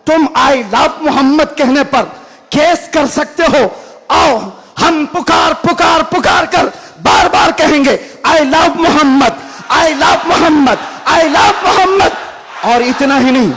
तुम आई लव मोहम्मद कहने पर केस कर सकते हो। आओ हम पुकार पुकार पुकार कर बार बार कहेंगे I love Mohammad, I love Mohammad, I love Mohammad. और इतना ही नहीं,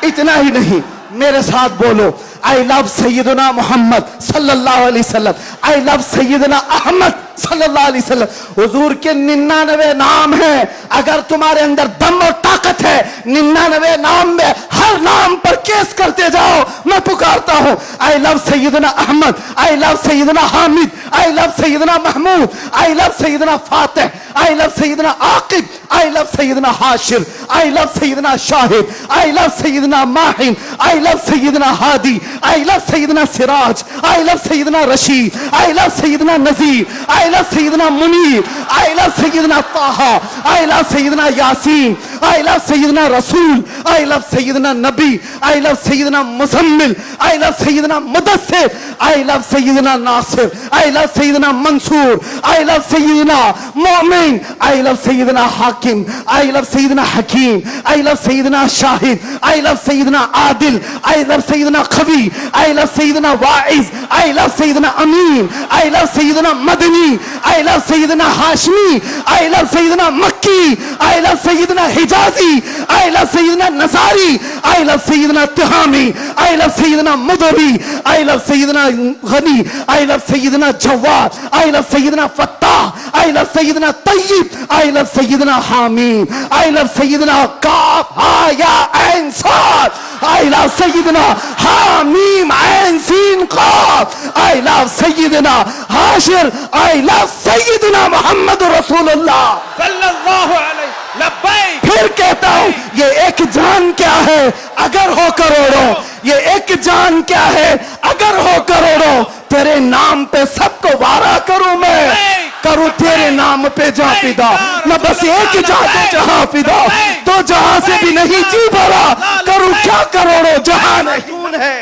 इतना ही नहीं, मेरे साथ बोलो आई लव सैयदना मोहम्मद सल्लल्लाहु अलैहि वसल्लम, आई लव सैयदना अहमद सल्लल्लाहु अलैहि वसल्लम। हुजूर के 99 नाम हैं। अगर तुम्हारे अंदर दम और ताकत है, 99 नाम में हर नाम पर केस करते जाओ। मैं पुकारता हूं आई लव सैयदना अहमद, आई लव सैयदना हामिद, आई लव सैयदना महमूद, आई लव सैयदना फातिह, आई लव सैयदना आकिब, आई लव सैयदना हाशिर, आई लव सैयदना शाहिद, आई लव सैयदना माहिन, आई लव सैयदना हादी, आई लव सैयदना सिराज, आई लव सैयदना रशीद, आई लव सैयदना नजीर, आई लव सैयदना मुनीर, आई लव सैयदना ताहा, आई लव सैयदना यासीन, आई लव सैयदना रसूल, आई लव सैयदना नबी, आई लव सैयदना मुजम्मिल, आई लव सैयदना मुदस्सिर, आई लव सैयदना नासिर, आई लव सैयदना मंसूर, आई लव सैयदना मोमिन, आई लव सैयदना हाकिम, आई लव सैयदना हकीम, आई लव सैयदना शाहिद, आई लव सैयदना आदिल, आई लव सैयदना खवी, आई लव सैयदना वाइज, आई लव सैयदना अमीन, आई लव सैयदना मदनी, आई लव सैयदना हाशमी, आई लव सैयदना मक्की, आई लव सैयदना हिजाजी, आई लव सैयदना नसारी, आई लव सैयदना तिहामी, आई लव सैयदना मुदरी, आई लव सैयदना गनी, आई लव सैयदना जवाद, आई लव सैयदना फत्ताह, आई लव सैयदना तय्यब, आई लव सैयदना हामीम, आई लव सैयदना काफ हा या ऐन साद, आई लव सैयदना हामीम ऐन सीन काफ, आई लव सैयदना हाशिर, आई लव सैयदना मोहम्मद रसूलुल्लाह सल्लल्लाहु अलैहि लब्बैक। फिर कहता हूं ये एक जान क्या है अगर हो करोड़ों, ये एक जान क्या है अगर हो करोड़ों। तेरे नाम पे सबको वारा करूं मैं, करूं तेरे नाम पे जा फिदा। मैं बस एक जाते जहां फिदा, तो जहां से भी नहीं जी भरा, करूं क्या करोड़ों जहां नहीं है।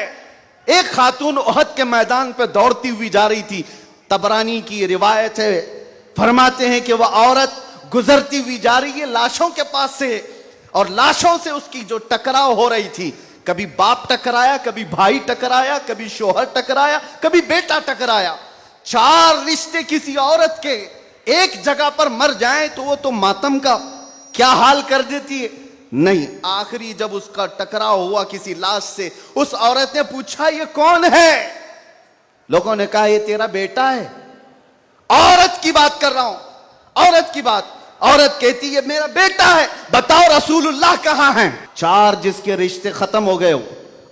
एक खातून ओहद के मैदान पे दौड़ती हुई जा रही थी। तबरानी की रिवायत है, फरमाते हैं कि वह औरत गुजरती हुई जा रही है लाशों के पास से, और लाशों से उसकी जो टकराव हो रही थी, कभी बाप टकराया, कभी भाई टकराया, कभी शोहर टकराया, कभी बेटा टकराया। 4 रिश्ते किसी औरत के एक जगह पर मर जाएं तो वो तो मातम का क्या हाल कर देती है। नहीं, आखिरी जब उसका टकराव हुआ किसी लाश से, उस औरत ने पूछा ये कौन है? लोगों ने कहा ये तेरा बेटा है। औरत की बात कर रहा हूं, औरत की बात। औरत कहती है मेरा बेटा है, बताओ रसूलुल्लाह कहां हैं? 4 जिसके रिश्ते खत्म हो गए हो,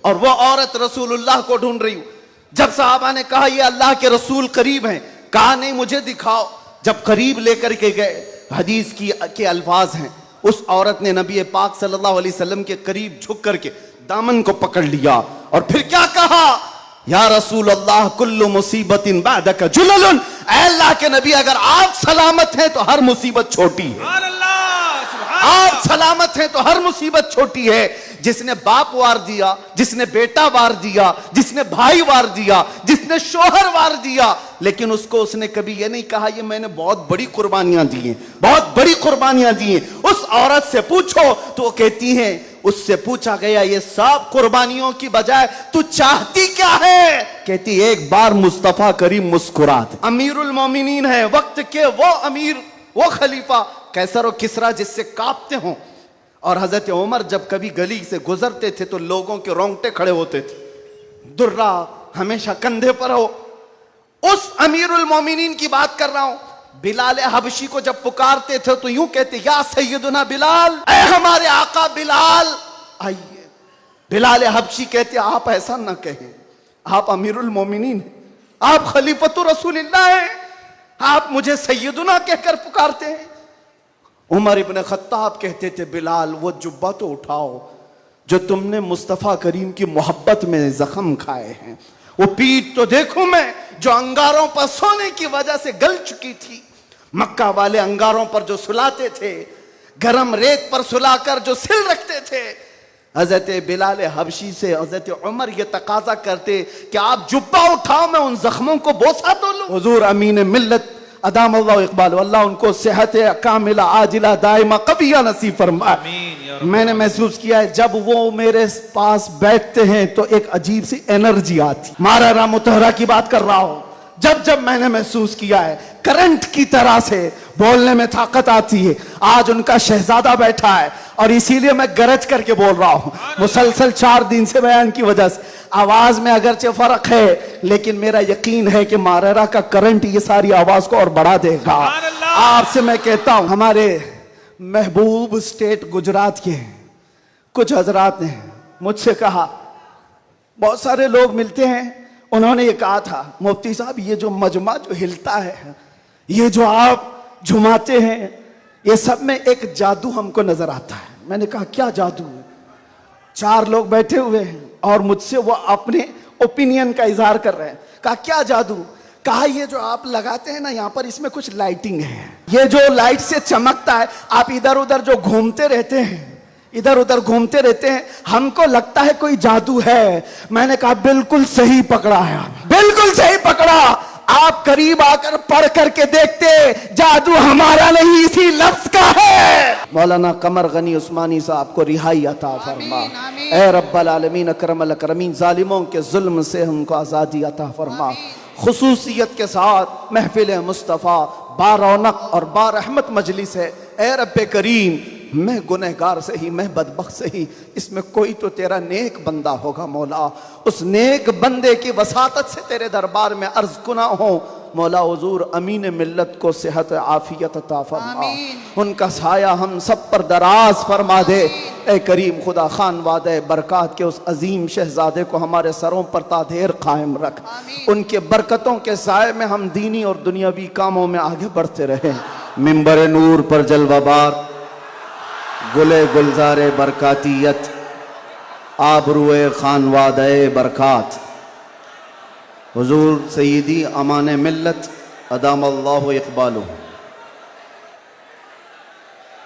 और वो औरत रसूलुल्लाह को ढूंढ रही हो। जब साहबा ने कहा ये अल्लाह के रसूल करीब हैं, कहा नहीं मुझे दिखाओ। जब करीब लेकर के गए, हदीस के अल्फाज हैं, उस औरत ने नबी पाक सल्लल्लाहु अलैहि वसल्लम के करीब झुक करके दामन को पकड़ लिया और फिर क्या कहा, या रसूल अल्लाह कुल्लु मुसीबतिन बादका जुललुन। ऐ अल्लाह के नबी अगर आप सलामत हैं तो हर मुसीबत छोटी है। आप सलामत हैं तो हर मुसीबत छोटी है। जिसने बाप वार दिया, जिसने बेटा वार दिया, जिसने भाई वार दिया, जिसने शोहर वार दिया, लेकिन उसको उसने कभी ये नहीं कहा ये मैंने बहुत बड़ी कुर्बानियां दी हैं, बहुत बड़ी कुर्बानियां दी हैं। उस औरत से पूछो तो वो कहती है, उससे पूछा गया ये सब कुर्बानियों की बजाय तू चाहती क्या है? कहती एक बार मुस्तफा करीम मुस्कुरा दे। अमीरुल मोमिनीन है वक्त के, वो अमीर, वो खलीफा कैसर और किसरा जिससे कांपते हों। और हजरत उमर जब कभी गली से गुजरते थे तो लोगों के रोंगटे खड़े होते थे। दुर्रा हमेशा कंधे पर हो। उस अमीरुल मोमिनीन की बात कर रहा हूं। बिलाल हबशी को जब पुकारते थे तो यूं कहते या सैयदुना बिलाल, ऐ हमारे आका बिलाल आइए। बिलाल हबशी कहते आप ऐसा ना कहें, आप अमीरुल मोमिनीन हैं, आप खलीफतुर रसूलिल्लाह हैं, आप मुझे सैयदुना कहकर पुकारते हैं। उमर इब्न खत्ताब कहते थे बिलाल वो जुब्बा तो उठाओ जो तुमने मुस्तफा करीम की मोहब्बत में जख्म खाए हैं, वो पीठ तो देखूं मैं जो अंगारों पर सोने की वजह से गल चुकी थी। मक्का वाले अंगारों पर जो सुलाते थे, गरम रेत पर सुलाकर जो सिल रखते थे। हजरत बिलाल हबशी से हजरत उमर ये तकाजा करते कि आप जुब्बा उठाओ मैं उन जख्मों को बोसा तो लूं। हुजूर अमीन मिल्लत अदाम अल्लाह इकबाल, अल्लाह उनको सेहत कामिला आजिला दाइमा कबिया नसीब फरमाए। आमीन या रब। मैंने महसूस किया है जब वो मेरे पास बैठते हैं तो एक अजीब सी एनर्जी आती। मारा राम मुतहरा की बात कर रहा हूं, जब जब मैंने महसूस किया है करंट की तरह से बोलने में ताकत आती है। आज उनका शहजादा बैठा है और इसीलिए मैं गरज करके बोल रहा हूं। मुसलसल 4 दिन से बयान की वजह से आवाज में अगरचे फर्क है, लेकिन मेरा यकीन है कि मारेरा का करंट ये सारी आवाज को और बढ़ा देगा। आपसे मैं कहता हूं, हमारे महबूब स्टेट गुजरात के कुछ हजरात ने मुझसे कहा, बहुत सारे लोग मिलते हैं, उन्होंने ये कहा था मुफ्ती साहब ये जो मजमा जो हिलता है, ये जो आप झुमाते हैं, ये सब में एक जादू हमको नजर आता है। मैंने कहा क्या जादू है? 4 लोग बैठे हुए हैं और मुझसे वो अपने ओपिनियन का इजहार कर रहे हैं। कहा क्या जादू? कहा ये जो आप लगाते हैं ना यहाँ पर, इसमें कुछ लाइटिंग है, ये जो लाइट से चमकता है, आप इधर उधर जो घूमते रहते हैं, इधर उधर घूमते रहते हैं, हमको लगता है कोई जादू है। मैंने कहा बिल्कुल सही पकड़ा है, बिल्कुल सही पकड़ा। आप करीब आकर पढ़ करके देखते, जादू हमारा नहीं इसी लफ्ज का है। मौलाना कमर गनी उस्मानी साहब को रिहाई अता फरमा, ए रब्बल आलमीन अकरमल अकरमीन, जालिमों के जुल्म से हमको आजादी अता फरमा। खुसूसियत के साथ महफिल मुस्तफ़ा बारौनक और बारहमत मजलिस है। ए रब्बे करीम, मैं गुनहगार से ही, मैं बदबख्त से ही, इसमें कोई तो तेरा नेक बंदा होगा मौला। उस नेक बंदे की वसातत से तेरे दरबार में अर्ज गुना हो मौला। हुजूर अमीन मिल्लत को सेहत आफियत अता फरमा, उनका साया हम सब पर दराज फरमा दे। ए करीम खुदा खान वादे बरकत के उस अजीम शहजादे को हमारे सरों पर तादेर कायम रख। उनके बरकतों के साए में हम दीनी और दुनियावी कामों में आगे बढ़ते रहे। मिंबर नूर पर जलवाबार गुले गुलजारे बरकातियत आबरुए खानवादे बरकात, हुजूर सईदी अमान मिल्लत अदामल्लाहु इक़बालु।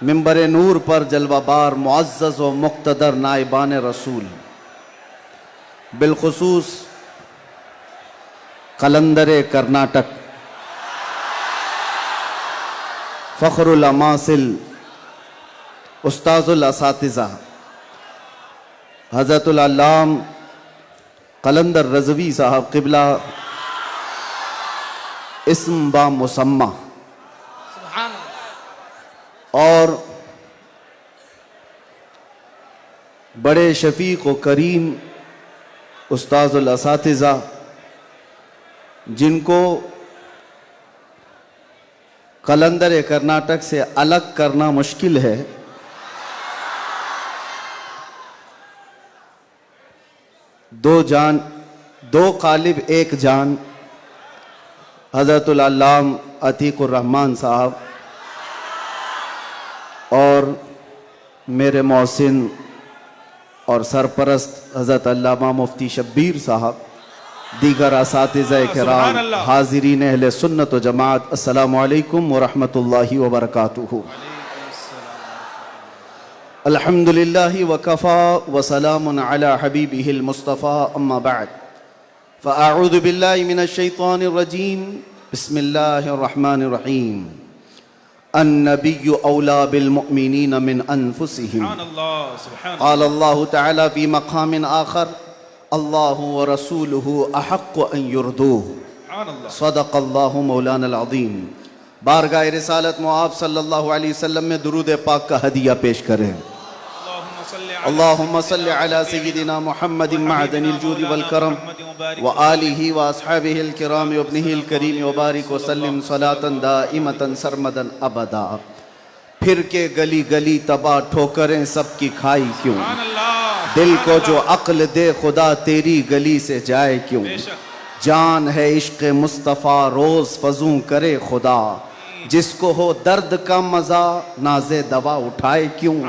मिंबर नूर पर जलवाबार मुअज़्ज़ज़ व मुक़्तदर नाइबान रसूल, बिलखुसूस कलंदर कर्नाटक, फ़ख्रुल अमासिल, उस्ताजुल असातिज़ा हज़रतुल अल्लाम कलंदर रज़वी साहब क़िबला इस्म बा मुसम्मा, और बड़े शफीक व करीम उस्ताजुल असातिज़ा, जिनको कलंदर कर्नाटक से अलग करना मुश्किल है, दो जान दो कालिब एक जान, हज़रतुल अल्लाम अतीकुर रहमान साहब और मेरे मोहसिन और सरपरस्त हज़रत अल्लामा मुफ्ती शब्बीर साहब, दीगर असातिज़ा किराम, हाज़िरीन अहले सुन्नत व जमात, अस्सलामु अलैकुम व रहमतुल्लाहि व बरकातुहू। अल्हम्दुलिल्लाहि व कफ़ा व सलामुन अला हबीबिहिल मुस्तफ़ा, अम्मा बअद, फ़अऊज़ु बिल्लाहि मिनश शैतानिर रजीम, बिस्मिल्लाहिर रहमानिर रहीम। अन्नबिय्यु औला बिल मुअमिनीन मिन अनफुसिहिम, क़ाल अल्लाहु तआला फ़ी मक़ामिन आख़र, अल्लाहु व रसूलुहु अहक़्क़ु अन युरदूहु, सदक़ल्लाहु मौलाना अज़ीम। बारगाह रिसालत मुआब सल्लल्लाहु अलैहि वसल्लम में दुरूद पाक का हदिया पेश करें। अल्लाहुम्मा सल्लि अला सय्यिदिना मुहम्मदिन मअदनिल जूदि वल करम व आलिहि व अस्हाबिहिल किराम व इब्निहिल करीम व बारिक व सल्लिम सलातन दाइमतन सरमदन अबदा। फिर के गली गली तबाह ठोकरें सबकी खाई क्यों, दिल को जो अक्ल दे खुदा तेरी गली से जाए क्यों। जान है इश्क मुस्तफ़ा रोज फजूं करे खुदा, जिसको हो दर्द का मजा नाज़े दवा उठाए क्यों।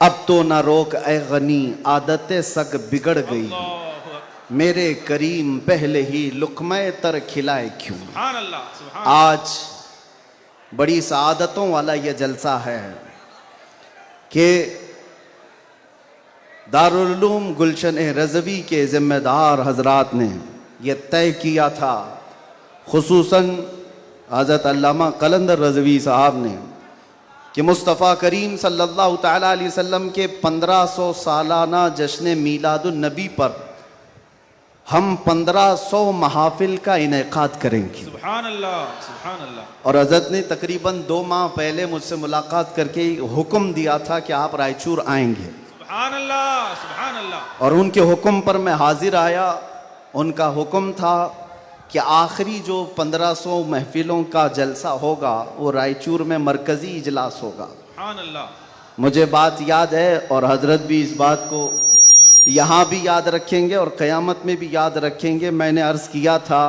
अब तो ना रोक ए गनी आदतें सग बिगड़ गई, मेरे करीम पहले ही लुक़्मे तर खिलाए क्यों। आज बड़ी सआदतों वाला यह जलसा है कि दारुल उलूम गुलशन रज़वी के ज़िम्मेदार हजरात ने यह तय किया था खुसूसन हज़रत अल्लामा कलंदर रज़वी साहब ने कि मुस्तफ़ा करीम सल्लल्लाहु ताला अलैहि वसल्लम के 1500 सालाना जश्न मीलादुन नबी पर हम 1500 महाफिल का इनेकाद करेंगे। सुभान अल्लाह, सुभान अल्लाह। और हज़रत ने तकरीबन 2 माह पहले मुझसे मुलाकात करके हुक्म दिया था कि आप रायचूर आएंगे। सुभान अल्लाह, सुभान अल्लाह। और उनके हुक्म पर मैं हाजिर आया। उनका हुक्म था कि आखिरी जो 1500 महफिलों का जलसा होगा वो रायचूर में मरकज़ी इजलास होगा। सुभान अल्लाह। मुझे बात याद है और हजरत भी इस बात को यहाँ भी याद रखेंगे और क़यामत में भी याद रखेंगे। मैंने अर्ज़ किया था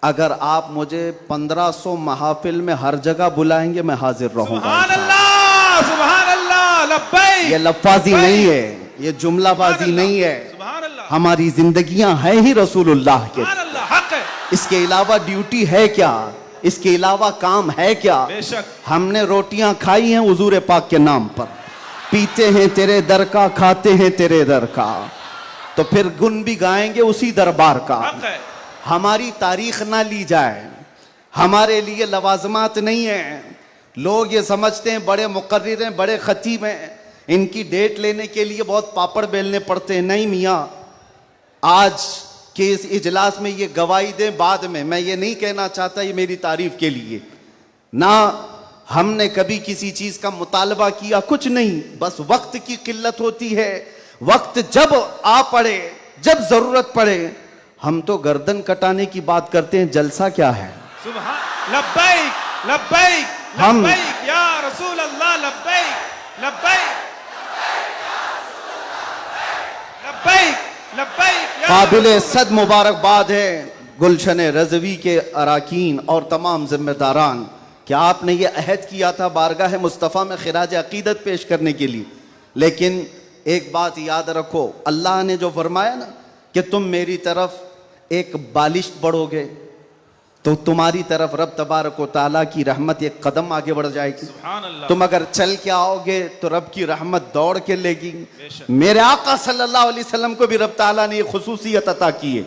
अगर आप मुझे 1500 महाफिल में हर जगह बुलाएंगे मैं हाजिर रहूँगा। सुभान अल्लाह, सुभान अल्लाह, लब्बैक। ये लफ्ज़ी नहीं है, ये जुमलाबाजी नहीं है। सुभान अल्लाह। हमारी जिंदगियां हैं ही रसूलुल्लाह के। सुभान अल्लाह, हक है। इसके अलावा ड्यूटी है क्या? इसके अलावा काम है क्या? बेशक। हमने रोटियां खाई हैं हुजूर पाक के नाम पर, पीते हैं तेरे दर का, खाते हैं तेरे दर का, तो फिर गुन भी गाएंगे उसी दरबार का। हक है। हमारी तारीख ना ली जाए, हमारे लिए लवाजमात नहीं है। लोग ये समझते हैं बड़े मुकर्रिर हैं, बड़े खतीब हैं, इनकी डेट लेने के लिए बहुत पापड़ बेलने पड़ते हैं। नहीं मियाँ, आज के इस इजलास में ये गवाही दें बाद में। मैं ये नहीं कहना चाहता ये मेरी तारीफ के लिए, ना हमने कभी किसी चीज का मुतालबा किया, कुछ नहीं, बस वक्त की किल्लत होती है। वक्त जब आ पड़े, जब जरूरत पड़े, हम तो गर्दन कटाने की बात करते हैं, जलसा क्या है? सुभान लब्बैक, लब्बैक, हम- लब्बैक या रसूल अल्लाह, लब्बैक, लब्बैक, लब्बैक, लब्बैक या काबिल रसूल- सद मुबारकबाद है गुलशन रज़वी के अराकीन और तमाम जिम्मेदारान कि आपने ये अहद किया था बारगाह मुस्तफ़ा में खिराज अकीदत पेश करने के लिए। लेकिन एक बात याद रखो, अल्लाह ने जो फरमाया ना कि तुम मेरी तरफ एक बालिश बढ़ोगे तो तुम्हारी तरफ रब तबारक व ताला की रहमत एक कदम आगे बढ़ जाएगी। सुभान अल्लाह। तुम अगर चल के आओगे तो रब की रहमत दौड़ के लेगी। बेशक। मेरे आका सल्लल्लाहु अलैहि वसल्लम को भी रब ताला ने ये खुसूसियत अता की है।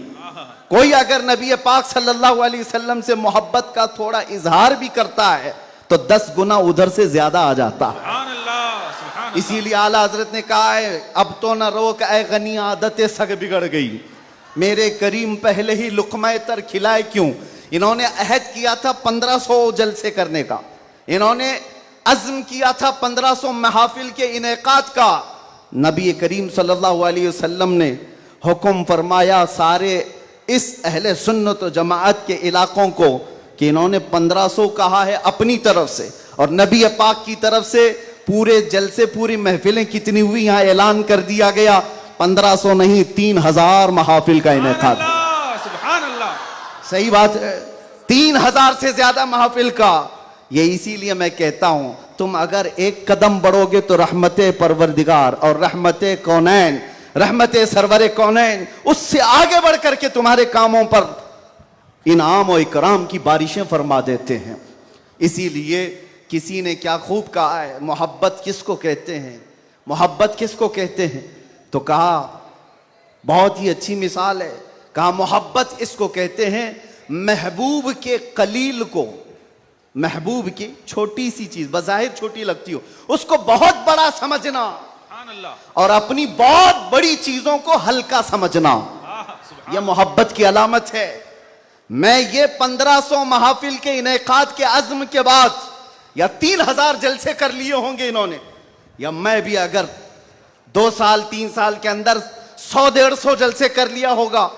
कोई अगर नबी पाक सल्लल्लाहु अलैहि वसल्लम से मोहब्बत का थोड़ा इजहार भी करता है तो 10 गुना उधर से ज्यादा आ जाता है। सुभान अल्लाह, सुभान अल्लाह। इसीलिए आला हजरत ने कहा है अब तो न रोक ऐ गनी आदतें सग बिगड़ गई, मेरे करीम पहले ही लुकमा तर खिलाए क्यों। इन्होंने अहद किया था 1500 जलसे करने का, इन्होंने अज़्म किया था 1500 महफिल के इनेकाद का। नबी करीम सल्लल्लाहु अलैहि वसल्लम ने हुक्म फरमाया सारे इस अहले सुन्नत व जमाअत के इलाकों को कि इन्होंने 1500 कहा है अपनी तरफ से, और नबी पाक की तरफ से पूरे जलसे पूरी महफिलें कितनी हुई यहाँ ऐलान कर दिया गया, 1500 नहीं 3000 महाफिल का इनेकाद। सुभान अल्लाह। सही बात है, 3000 से ज्यादा महफिल का। ये इसीलिए मैं कहता हूं तुम अगर एक कदम बढ़ोगे तो रहमत परवरदिगार और रहमत कौनैन, रहमत सरवर कौनैन उससे आगे बढ़ करके तुम्हारे कामों पर इनाम और इकराम की बारिशें फरमा देते हैं। इसीलिए किसी ने क्या खूब कहा है, मोहब्बत किसको कहते हैं, मोहब्बत किसको कहते हैं, तो कहा बहुत ही अच्छी मिसाल है, कहा मोहब्बत इसको कहते हैं महबूब के कलील को, महबूब की छोटी सी चीज बज़ाहिर छोटी लगती हो उसको बहुत बड़ा समझना सुभान अल्लाह। और अपनी बहुत बड़ी चीजों को हल्का समझना, सुभान यह मोहब्बत की अलामत है। मैं ये 1500 महफिल के इनेकाद के अज़्म के बाद या 3000 जलसे कर लिए होंगे इन्होंने, या मैं भी अगर 2 साल 3 साल के अंदर 100-150 जलसे कर लिया होगा,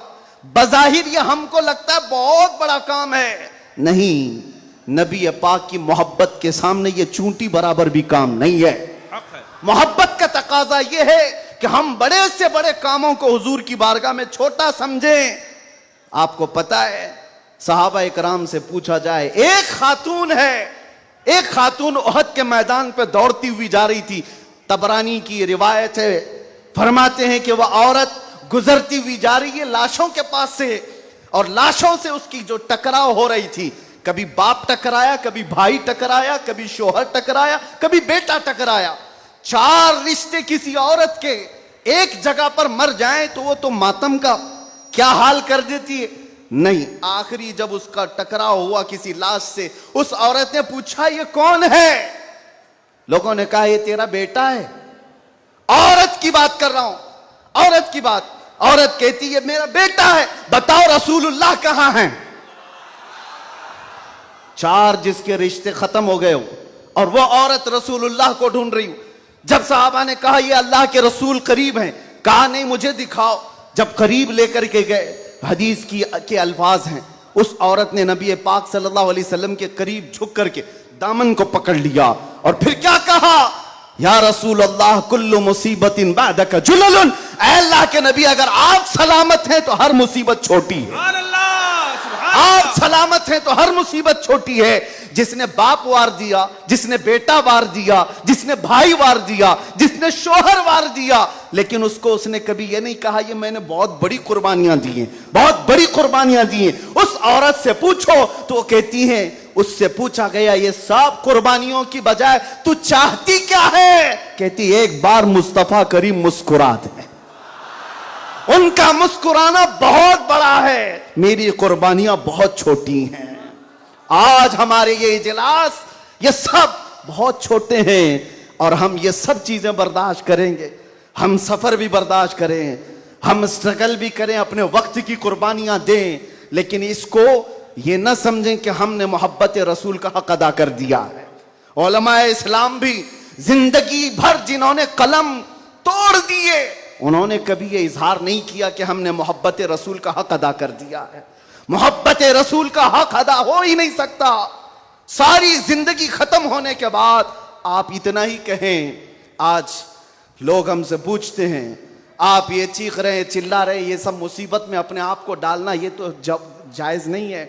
बज़ाहिर ये हमको लगता है बहुत बड़ा काम है। नहीं, नबी पाक की मोहब्बत के सामने ये चूंटी बराबर भी काम नहीं है। हक है। मोहब्बत का तकाजा ये है कि हम बड़े से बड़े कामों को हुजूर की बारगाह में छोटा समझें। आपको पता है सहाबा इकराम से पूछा जाए, एक खातून है, एक खातून उहद के मैदान पे दौड़ती हुई जा रही थी, तबरानी की रिवायत है, फरमाते हैं कि वह औरत गुजरती हुई जा रही है लाशों के पास से, और लाशों से उसकी जो टकराव हो रही थी, कभी बाप टकराया, कभी भाई टकराया, कभी शोहर टकराया, कभी बेटा टकराया। 4 रिश्ते किसी औरत के एक जगह पर मर जाएं तो वो तो मातम का क्या हाल कर देती है। नहीं, आखिरी जब उसका टकराव हुआ किसी लाश से, उस औरत ने पूछा ये कौन है? लोगों ने कहा ये तेरा बेटा है। औरत की बात कर रहा हूं, औरत की बात। औरत कहती है मेरा बेटा है, बताओ रसूलुल्लाह कहां हैं? 4 जिसके रिश्ते खत्म हो गए हो और वो औरत रसूलुल्लाह को ढूंढ रही हो। जब साहबा ने कहा ये अल्लाह के रसूल करीब हैं, कहा नहीं मुझे दिखाओ। जब करीब लेकर के गए, हदीस की के अल्फाज हैं, उस औरत ने नबी पाक सल्लल्लाहु अलैहि वसल्लम के करीब झुक करके दामन को पकड़ लिया और फिर क्या कहा? या रसूल अल्लाह कुल्लु मुसीबतिन बादका जुललुन, ऐ अल्लाह के नबी अगर आप सलामत हैं तो हर मुसीबत छोटी है। सुभान अल्लाह, सुभान आप अल्लाह। सलामत हैं तो हर मुसीबत छोटी है। जिसने बाप वार दिया, जिसने बेटा वार दिया, जिसने भाई वार दिया, जिसने शोहर वार दिया, लेकिन उसने कभी ये नहीं कहा ये मैंने बहुत बड़ी कुर्बानियां दी हैं, बहुत बड़ी कुर्बानियां दी हैं। उस औरत से पूछो तो वो कहती है, उससे पूछा गया ये सब कुर्बानियों की बजाय तू चाहती क्या है? कहती एक बार मुस्तफा करीम मुस्कुरा दे। उनका मुस्कुराना बहुत बड़ा है, मेरी कुर्बानियां बहुत छोटी हैं। आज हमारे ये इजलास, ये सब बहुत छोटे हैं और हम ये सब चीजें बर्दाश्त करेंगे। हम सफर भी बर्दाश्त करें, हम स्ट्रगल भी करें, अपने वक्त की कुर्बानियां दें, लेकिन इसको ये न समझें कि हमने मोहब्बत रसूल का हक अदा कर दिया है। उलमाए इस्लाम भी जिंदगी भर जिन्होंने कलम तोड़ दिए, उन्होंने कभी ये इजहार नहीं किया कि हमने मोहब्बत रसूल का हक अदा कर दिया है। मोहब्बत रसूल का हक अदा हो ही नहीं सकता। सारी जिंदगी खत्म होने के बाद आप इतना ही कहें। आज लोग हमसे पूछते हैं आप ये चीख रहे, चिल्ला रहे, ये सब मुसीबत में अपने आप को डालना ये तो जायज नहीं है।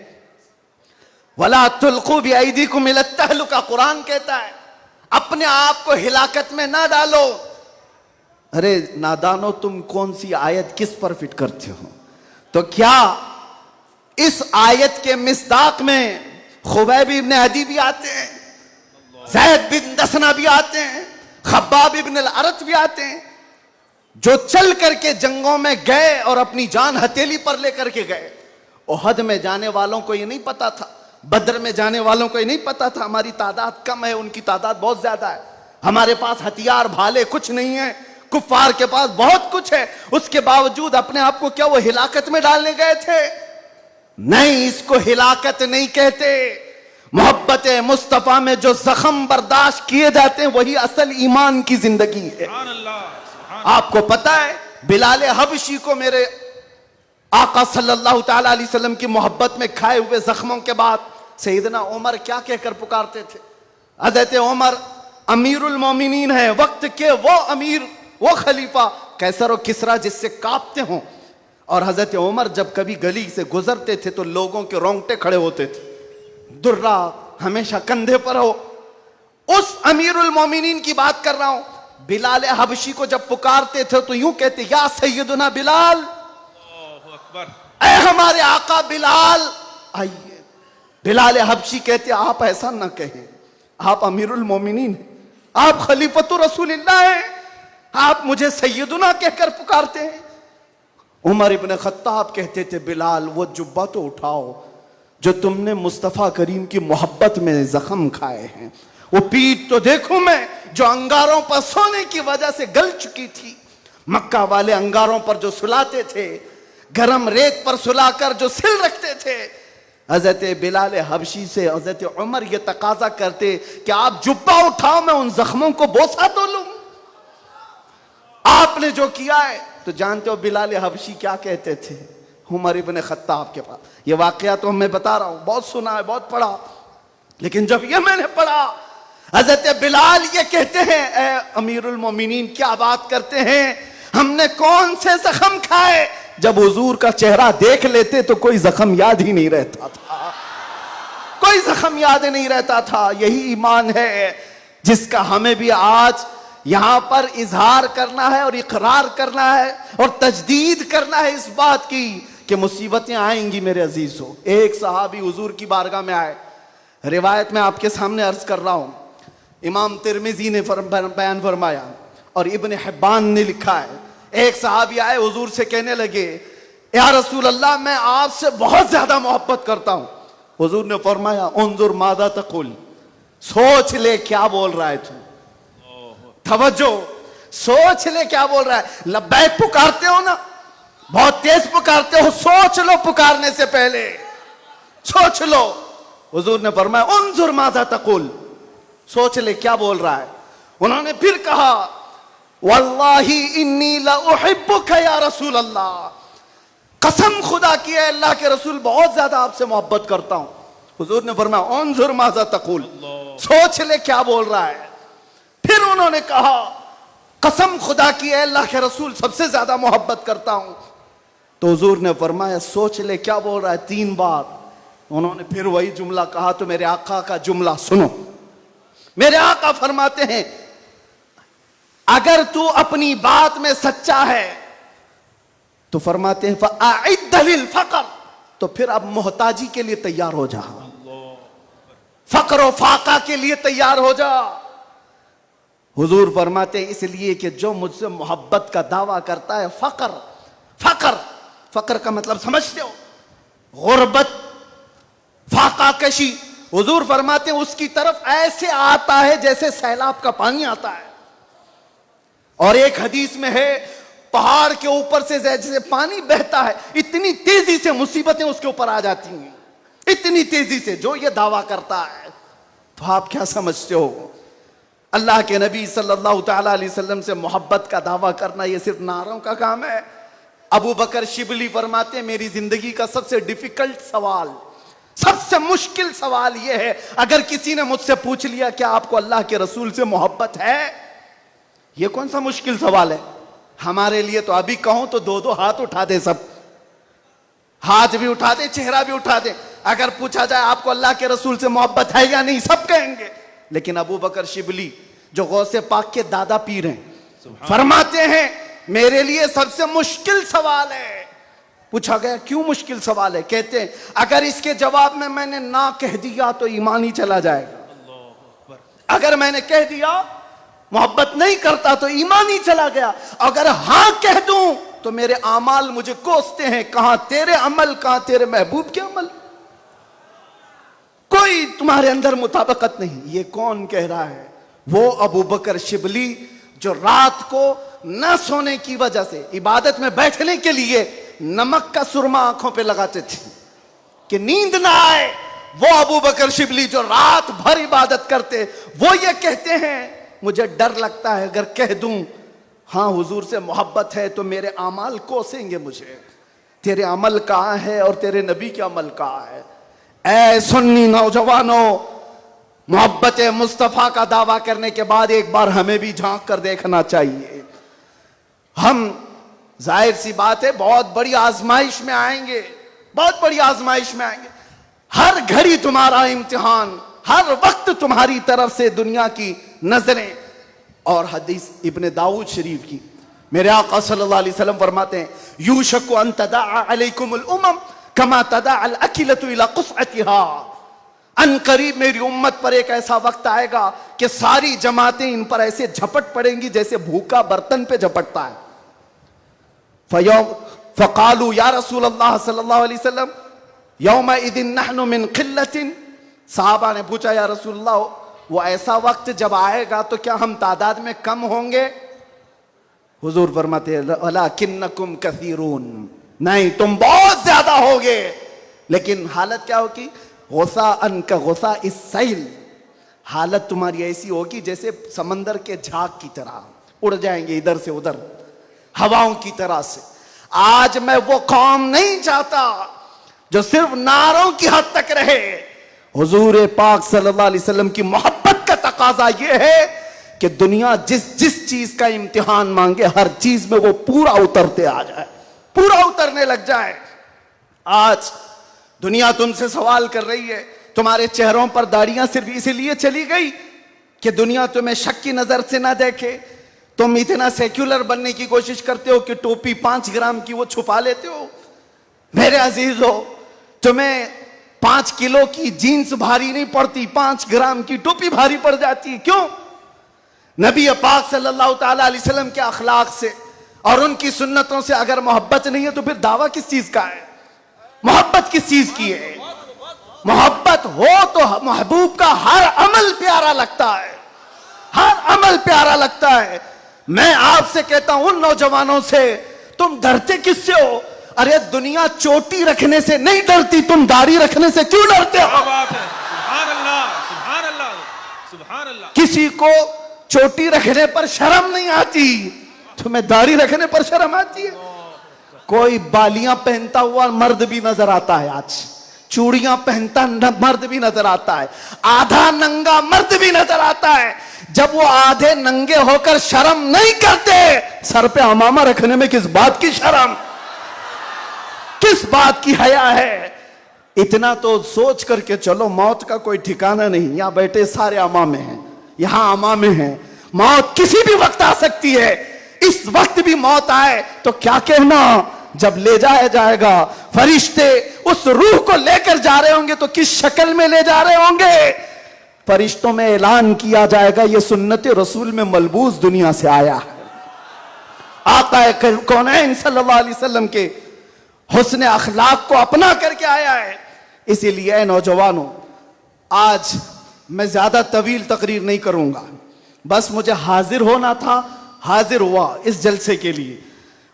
वला तुल्कू बिअयदीकुम इला तहलुका, कुरान कहता है अपने आप को हिलाकत में ना डालो। अरे नादानो, तुम कौन सी आयत किस पर फिट करते हो? तो क्या इस आयत के मिस्दाक में खुबैब इब्न अदी भी आते हैं, ज़ैद बिन दसना भी आते हैं, खब्बाब इब्न अल-अरत भी आते हैं, जो चल करके जंगों में गए और अपनी जान हथेली पर लेकर के गए। ओहद में जाने वालों को ये नहीं पता था, बद्र में जाने वालों को ये नहीं पता था हमारी तादाद कम है, उनकी तादाद बहुत ज्यादा है। हमारे पास हथियार भाले कुछ नहीं है, कुफ्फार के पास बहुत कुछ है। उसके बावजूद अपने आप को क्या वो हिलाकत में डालने गए थे? नहीं, इसको हिलाकत नहीं कहते। मोहब्बत मुस्तफा में जो जख्म बर्दाश्त किए जाते हैं वही असल ईमान की जिंदगी है। सुभान अल्लाह, सुभान आपको पता है बिलाल हबशी को मेरे आका सल्लल्लाहु ताला अलैहि वसल्लम की मोहब्बत में खाए हुए जख्मों के बाद सैयदना उमर क्या कहकर पुकारते थे? हज़रत उमर अमीरुल मोमिनीन है, वक्त के वो अमीर, वो खलीफा, कैसर और किसरा जिससे कांपते हों। और हजरत उमर जब कभी गली से गुजरते थे तो लोगों के रोंगटे खड़े होते थे, दुर्रा हमेशा कंधे पर हो। उस अमीरुल मोमिनीन की बात कर रहा हूं। बिलाल हबशी को जब पुकारते थे तो यूं कहते, या सैयदुना बिलाल, अल्लाहु अकबर, ऐ हमारे आका बिलाल आइए। बिलाल हबशी कहते आप ऐसा ना कहें, आप अमीरुल मोमिनीन हैं, आप खलीफतुर रसूलिल्लाह हैं, आप मुझे सैयदुना कहकर पुकारते हैं। उमर इब्न खत्ताब कहते थे बिलाल वो जुब्बा तो उठाओ जो तुमने मुस्तफ़ा करीम की मोहब्बत में जख्म खाए हैं, वो पीठ तो देखूं मैं जो अंगारों पर सोने की वजह से गल चुकी थी। मक्का वाले अंगारों पर जो सुलाते थे, गरम रेत पर सुलाकर जो सिल रखते थे। हजरत बिलाल हबशी से हजरत उमर ये तकाजा करते कि आप जुब्बा उठाओ, मैं उन जख्मों को बोसा तो लूं। आपने जो किया है तो जानते हो बिलाल हबशी क्या कहते थे उमर इब्न खत्ताब के पास? ये वाकया तो मैं बता रहा हूं, बहुत सुना है, बहुत पढ़ा, लेकिन जब ये मैंने पढ़ा, हजरत बिलाल ये कहते हैं, ए अमीरुल मोमिनीन क्या बात करते हैं, हमने कौन से जख्म खाए? जब हुजूर का चेहरा देख लेते तो कोई जख्म याद ही नहीं रहता था, कोई जख्म याद नहीं रहता था। यही ईमान है जिसका हमें भी आज यहां पर इजहार करना है और इकरार करना है और तजदीद करना है इस बात की कि मुसीबतें आएंगी मेरे अजीजों। एक सहाबी हुजूर की बारगाह में आए, रिवायत में आपके सामने अर्ज कर रहा हूं, इमाम तिरमिजी ने बयान फरमाया और इब्न हिब्बान ने लिखा है। एक सहाबी आए हुजूर से कहने लगे या रसूल अल्लाह, मैं आपसे बहुत ज्यादा मोहब्बत करता हूं। हुजूर ने फरमाया, उन्जुर मादा तकुल, सोच ले क्या बोल रहा है तू। तवज्जो, सोच ले क्या बोल रहा है। लब्बैक पुकारते हो ना, बहुत तेज पुकारते हो, सोच लो पुकारने से पहले, सोच लो। हुजूर ने फरमाया, उन्जुर मादा तकुल, सोच ले क्या बोल रहा है। उन्होंने फिर कहा, वल्लाही इन्नी ला उहिब्बुका या रसूल अल्लाह, कसम खुदा की है अल्लाह के रसूल, बहुत ज्यादा आपसे मोहब्बत करता हूं। हुजूर ने फरमाया, उन्जुर माज़ा तक़ूल, सोच ले क्या बोल रहा है। फिर उन्होंने कहा, कसम खुदा की है अल्लाह के रसूल, सबसे ज्यादा मोहब्बत करता हूं। तो हुजूर ने फरमाया, सोच ले क्या बोल रहा है, 3 बार। उन्होंने फिर वही जुमला कहा। तो मेरे आका का जुमला सुनो। मेरे आका फरमाते हैं, अगर तू अपनी बात में सच्चा है तो फरमाते हैं फ़अइद्द लिल फ़क़र, तो फिर अब मोहताजी के लिए तैयार हो जा, फक्र और फाका के लिए तैयार हो जा। हुजूर फरमाते हैं, इसलिए कि जो मुझसे मोहब्बत का दावा करता है, फक्र फक्र फक्र का मतलब समझते हो, गुर्बत, फाका कशी। हुजूर फरमाते हैं, उसकी तरफ ऐसे आता है जैसे सैलाब का पानी आता है। और एक हदीस में है, पहाड़ के ऊपर से जैसे पानी बहता है, इतनी तेजी से मुसीबतें उसके ऊपर आ जाती हैं, इतनी तेजी से, जो ये दावा करता है। तो आप क्या समझते हो, अल्लाह के नबी सल्लल्लाहु तआला अलैहि वसल्लम से मोहब्बत का दावा करना ये सिर्फ नारों का काम है। अबू बकर शिबली फरमाते हैं, मेरी जिंदगी का सबसे डिफिकल्ट सवाल, सबसे मुश्किल सवाल यह है, अगर किसी ने मुझसे पूछ लिया कि आपको अल्लाह के रसूल से मोहब्बत है, यह कौन सा मुश्किल सवाल है हमारे लिए। तो अभी कहूं तो 2-2 हाथ उठा दे, सब हाथ भी उठा दे, चेहरा भी उठा दे। अगर पूछा जाए आपको अल्लाह के रसूल से मोहब्बत है या नहीं, सब कहेंगे। लेकिन अबू बकर शिबली जो गौसे पाक के दादा पीर हैं, फरमाते हैं, मेरे लिए सबसे मुश्किल सवाल है। पूछा गया, क्यों मुश्किल सवाल है? कहते हैं, अगर इसके जवाब में मैंने ना कह दिया तो ईमान ही चला जाएगा। अगर मैंने कह दिया मोहब्बत नहीं करता तो ईमान ही चला गया। अगर हां कह दूं तो मेरे आमाल मुझे कोसते हैं, कहां तेरे अमल, कहां तेरे महबूब के अमल, कोई तुम्हारे अंदर मुताबिकत नहीं। ये कौन कह रहा है? वो अबू बकर शिबली जो रात को न सोने की वजह से इबादत में बैठने के लिए नमक का सुरमा आंखों पे लगाते थे कि नींद ना आए। वो अबू बकर शिबली जो रात भर इबादत करते, वो ये कहते हैं, मुझे डर लगता है अगर कह दूं हां हुजूर से मोहब्बत है तो मेरे अमाल कोसेंगे मुझे। तेरे अमल कहां है और तेरे नबी के अमल कहां है? ऐ सुन्नी नौजवानों, मोहब्बत मुस्तफा का दावा करने के बाद एक बार हमें भी झांक कर देखना चाहिए। हम जाहिर सी बात है बहुत बड़ी आजमाइश में आएंगे, बहुत बड़ी आजमाइश में आएंगे। हर घड़ी तुम्हारा इम्तिहान, हर वक्त तुम्हारी तरफ से दुनिया की नजरें। और हदीस इब्ने दाऊद शरीफ की, मेरे आका सल्लल्लाहु अलैहि वसल्लम फरमाते हैं, यूशकु अन तदाअ अलैकुमुल उमम कमा तदाअल अकिलतु इला क़ुस्अतिहा। अन करीब मेरी उम्मत पर एक ऐसा वक्त आएगा कि सारी जमातें इन पर ऐसे झपट पड़ेंगी जैसे भूखा बर्तन पे झपटता है। फ़क़ालू या रसूल अल्लाह सल्लल्लाहु अलैहि वसल्लम यौमइज़िन नहनु मिन क़िल्लतिन। साहबा ने पूछा, या रसूल अल्लाह, वो ऐसा वक्त जब आएगा तो क्या हम तादाद में कम होंगे? हुजूर फरमाते हैं, वलाकिन्नकुम कसीरून, नहीं तुम बहुत ज्यादा होगे। लेकिन हालत क्या होगी? गुस्सा अन का गुस्सा इस सैल, हालत तुम्हारी ऐसी होगी जैसे समंदर के झाग की तरह, उड़ जाएंगे इधर से उधर हवाओं की तरह से। आज मैं वो कौम नहीं चाहता जो सिर्फ नारों की हद तक रहे। हुजूर पाक सल्लल्लाहु अलैहि वसल्लम की मोहब्बत का तकाजा यह है कि दुनिया जिस जिस चीज का इम्तिहान मांगे, हर चीज में वो पूरा उतरते आ जाए, पूरा उतरने लग जाए। आज दुनिया तुमसे सवाल कर रही है, तुम्हारे चेहरों पर दाढ़ियां सिर्फ इसलिए चली गई कि दुनिया तुम्हें शक की नजर से ना देखे। तुम इतना सेक्युलर बनने की कोशिश करते हो कि टोपी 5 ग्राम की वो छुपा लेते हो। मेरे अजीज हो, तुम्हें 5 किलो की जीन्स भारी नहीं पड़ती, 5 ग्राम की टोपी भारी पड़ जाती है। क्यों? नबी पाक सल्लल्लाहु तआला अलैहि वसल्लम के अखलाक से, और उनकी सुन्नतों से अगर मोहब्बत नहीं है तो फिर दावा किस चीज का है? मोहब्बत किस चीज की है? मोहब्बत हो तो महबूब का हर अमल प्यारा लगता है, हर अमल प्यारा लगता है। मैं आपसे कहता हूं उन नौजवानों से, तुम डरते किससे हो? अरे दुनिया चोटी रखने से नहीं डरती, तुम दाढ़ी रखने से क्यों डरते हो? क्या बात है, सुभान अल्लाह, सुभान अल्लाह, सुभान अल्लाह। किसी को चोटी रखने पर शर्म नहीं आती, तुम्हें दाढ़ी रखने पर शर्म आती है? कोई बालियां पहनता हुआ मर्द भी नजर आता है, आज चूड़ियां पहनता मर्द भी नजर आता है, आधा नंगा मर्द भी नजर आता है। जब वो आधे नंगे होकर शर्म नहीं करते, सर पे अमामा रखने में किस बात की शर्म, किस बात की हया है? इतना तो सोच करके चलो, मौत का कोई ठिकाना नहीं। यहां बैठे सारे अमामे हैं, यहां अमामे हैं, मौत किसी भी वक्त आ सकती है। इस वक्त भी मौत आए तो क्या कहना, जब ले जाया जाएगा, फरिश्ते उस रूह को लेकर जा रहे होंगे तो किस शक्ल में ले जा रहे होंगे? फरिश्तों में ऐलान किया जाएगा, ये सुन्नत रसूल में मलबूस दुनिया से आया है, आका कौनैन सल्लल्लाहु अलैहि वसल्लम के हुस्न अखलाक को अपना करके आया है। इसीलिए नौजवानों, आज मैं ज्यादा तवील तकरीर नहीं करूंगा, बस मुझे हाजिर होना था, हाजिर हुआ इस जलसे के लिए।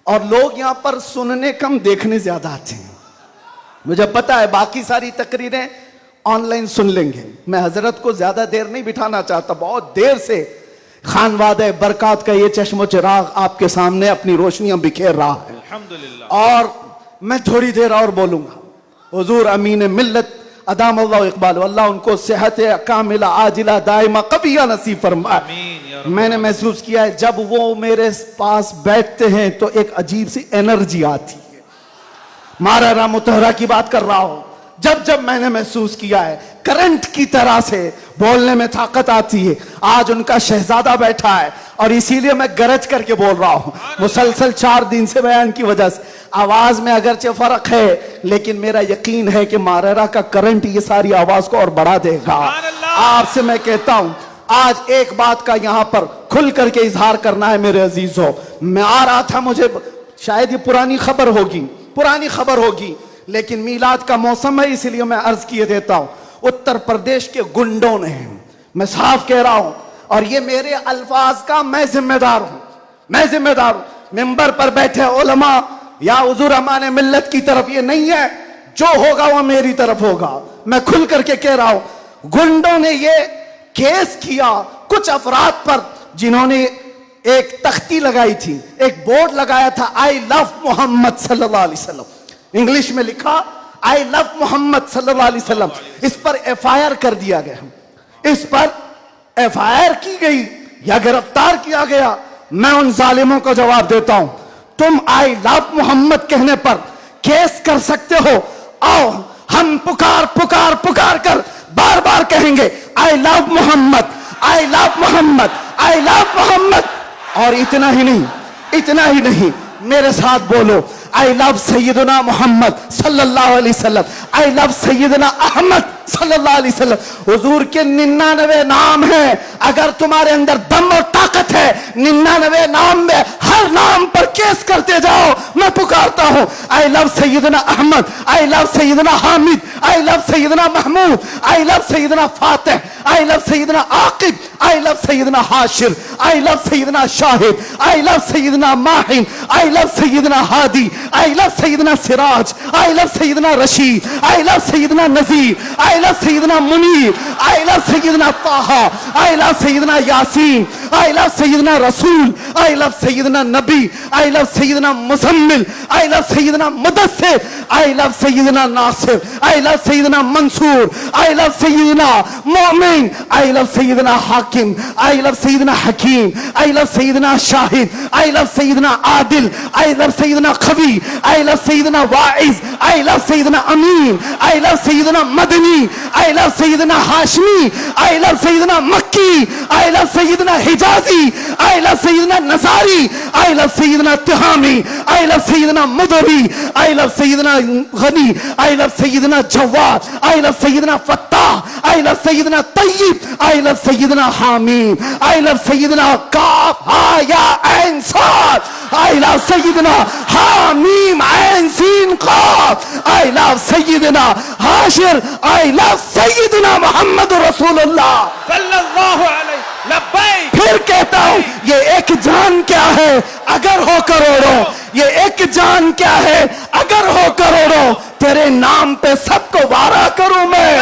और लोग यहां पर सुनने कम, देखने ज्यादा आते हैं। मुझे पता है बाकी सारी तकरीरें ऑनलाइन सुन लेंगे। मैं हजरत को ज्यादा देर नहीं बिठाना चाहता, बहुत देर से खानवादे बरकात का ये चश्मो चिराग आपके सामने अपनी रोशनियां बिखेर रहा है, अल्हम्दुलिल्लाह। और मैं थोड़ी देर और बोलूंगा। हुजूर अमीन मिल्लत अदाम अल्लाह इकबाल, अल्लाह उनको सेहत कामिला आजिला दाइमा कबिया नसीब फरमाए। आमीन या रब। मैंने महसूस किया है जब वो मेरे पास बैठते हैं तो एक अजीब सी एनर्जी आती है। मारा मुतहरा की बात कर रहा हूं, जब जब मैंने महसूस किया है करंट की तरह से बोलने में ताकत आती है। आज उनका शहजादा बैठा है और इसीलिए मैं गरज करके बोल रहा हूं। मुसलसल 4 दिन से बयान की वजह से आवाज में अगरचे फर्क है, लेकिन मेरा यकीन है कि मारेरा का करंट ये सारी आवाज को और बढ़ा देगा। आपसे मैं कहता हूं, आज एक बात का यहां पर खुल करके इजहार करना है मेरे अजीजों। मैं आ रहा था, मुझे शायद ये पुरानी खबर होगी, लेकिन मीलाद का मौसम है इसलिए मैं अर्ज किए देता हूं। उत्तर प्रदेश के गुंडों ने, मैं साफ कह रहा हूं, और ये मेरे अल्फाज का मैं जिम्मेदार हूं। मिंबर पर बैठे उलमा या हुजूर अमान मिल्लत की तरफ ये नहीं है, जो होगा वो मेरी तरफ होगा। मैं खुल करके कह रहा हूं, गुंडों ने ये केस किया कुछ अफराद पर जिन्होंने एक तख्ती लगाई थी, एक बोर्ड लगाया था, आई लव मोहम्मद सल्लल्लाहु अलैहि वसल्लम, इंग्लिश में लिखा आई लव मोहम्मद सल्लल्लाहु अलैहि वसल्लम। इस पर FIR कर दिया गया, इस पर FIR की गई या गिरफ्तार किया गया। मैं उन जालिमों को जवाब देता हूं, तुम आई लव मोहम्मद कहने पर केस कर सकते हो, आओ हम पुकार कर बार बार कहेंगे I love Mohammad, I love Mohammad, I love Mohammad. और इतना ही नहीं, मेरे साथ बोलो, आई लव सैयदना मोहम्मद सल्लल्लाहु अलैहि वसल्लम, आई लव सैयदना अहमद सल्लल्लाहु अलैहि वसल्लम। हुजूर के 99 नाम हैं, अगर तुम्हारे अंदर दम और ताकत है, 99 नाम में हर नाम पर केस करते जाओ। मैं पुकारता हूं, आई लव सैयदना अहमद, आई लव सैयदना हामिद, आई लव सैयदना महमूद, आई लव सैयदना फातिह, आई लव सैयदना आकिब, आई लव सैयदना हाशिर, आई लव सैयदना शाहिद, आई लव सैयदना माहिन, आई लव सैयदना हादी, आई लव सैयदना सिराज, आई लव सैयदना रशीद, आई लव सैयदना नजीर, आई लव सैयदना मुनीर, आई लव सैयदना ताहा, आई लव सैयदना यासीन, आई लव सैयदना रसूल, आई लव सैयदना नबी, आई लव सैयदना मुजम्मिल, आई लव सैयदना मुदस्सिर, आई लव सैयदना नासिर, आई लव सैयदना मंसूर, आई लव सैयदना मोमिन, आई लव सैयदना हाकिम, आई लव सैयदना हकीम, आई लव सैयदना शाहिद, आई लव सैयदना आदिल, आई लव सैयदना खवी, आई लव सैयदना वाइज, आई लव सैयदना अमीन, आई लव सैयदना मदनी, आई लव सैयदना हाशिम। हाशमी, आई लव सैयदना मक्की, आई लव सैयदना हिजाजी, आई लव सैयदना नसारी, आई लव सैयदना तिहामी, आई लव सैयदना मुदरी, आई लव सैयदना गनी, आई लव सैयदना जवाद, आई लव सैयदना फत्ताह, आई लव सैयदना तय्यब, आई लव सैयदना हामीम, आई लव सैयदना काफ हा या ऐन साद, आई लव सैयदना हामीम ऐन सीन काफ, आई लव सैयदना हाशिर, आई लव सैयदना मोहम्मद रसूलुल्लाह सल्लल्लाहु अलैहि लब्बैक। फिर कहता हूं ये एक जान क्या है अगर हो करोड़ों, ये एक जान क्या है अगर हो करोड़ों, तेरे नाम पे सबको वारा करूं मैं,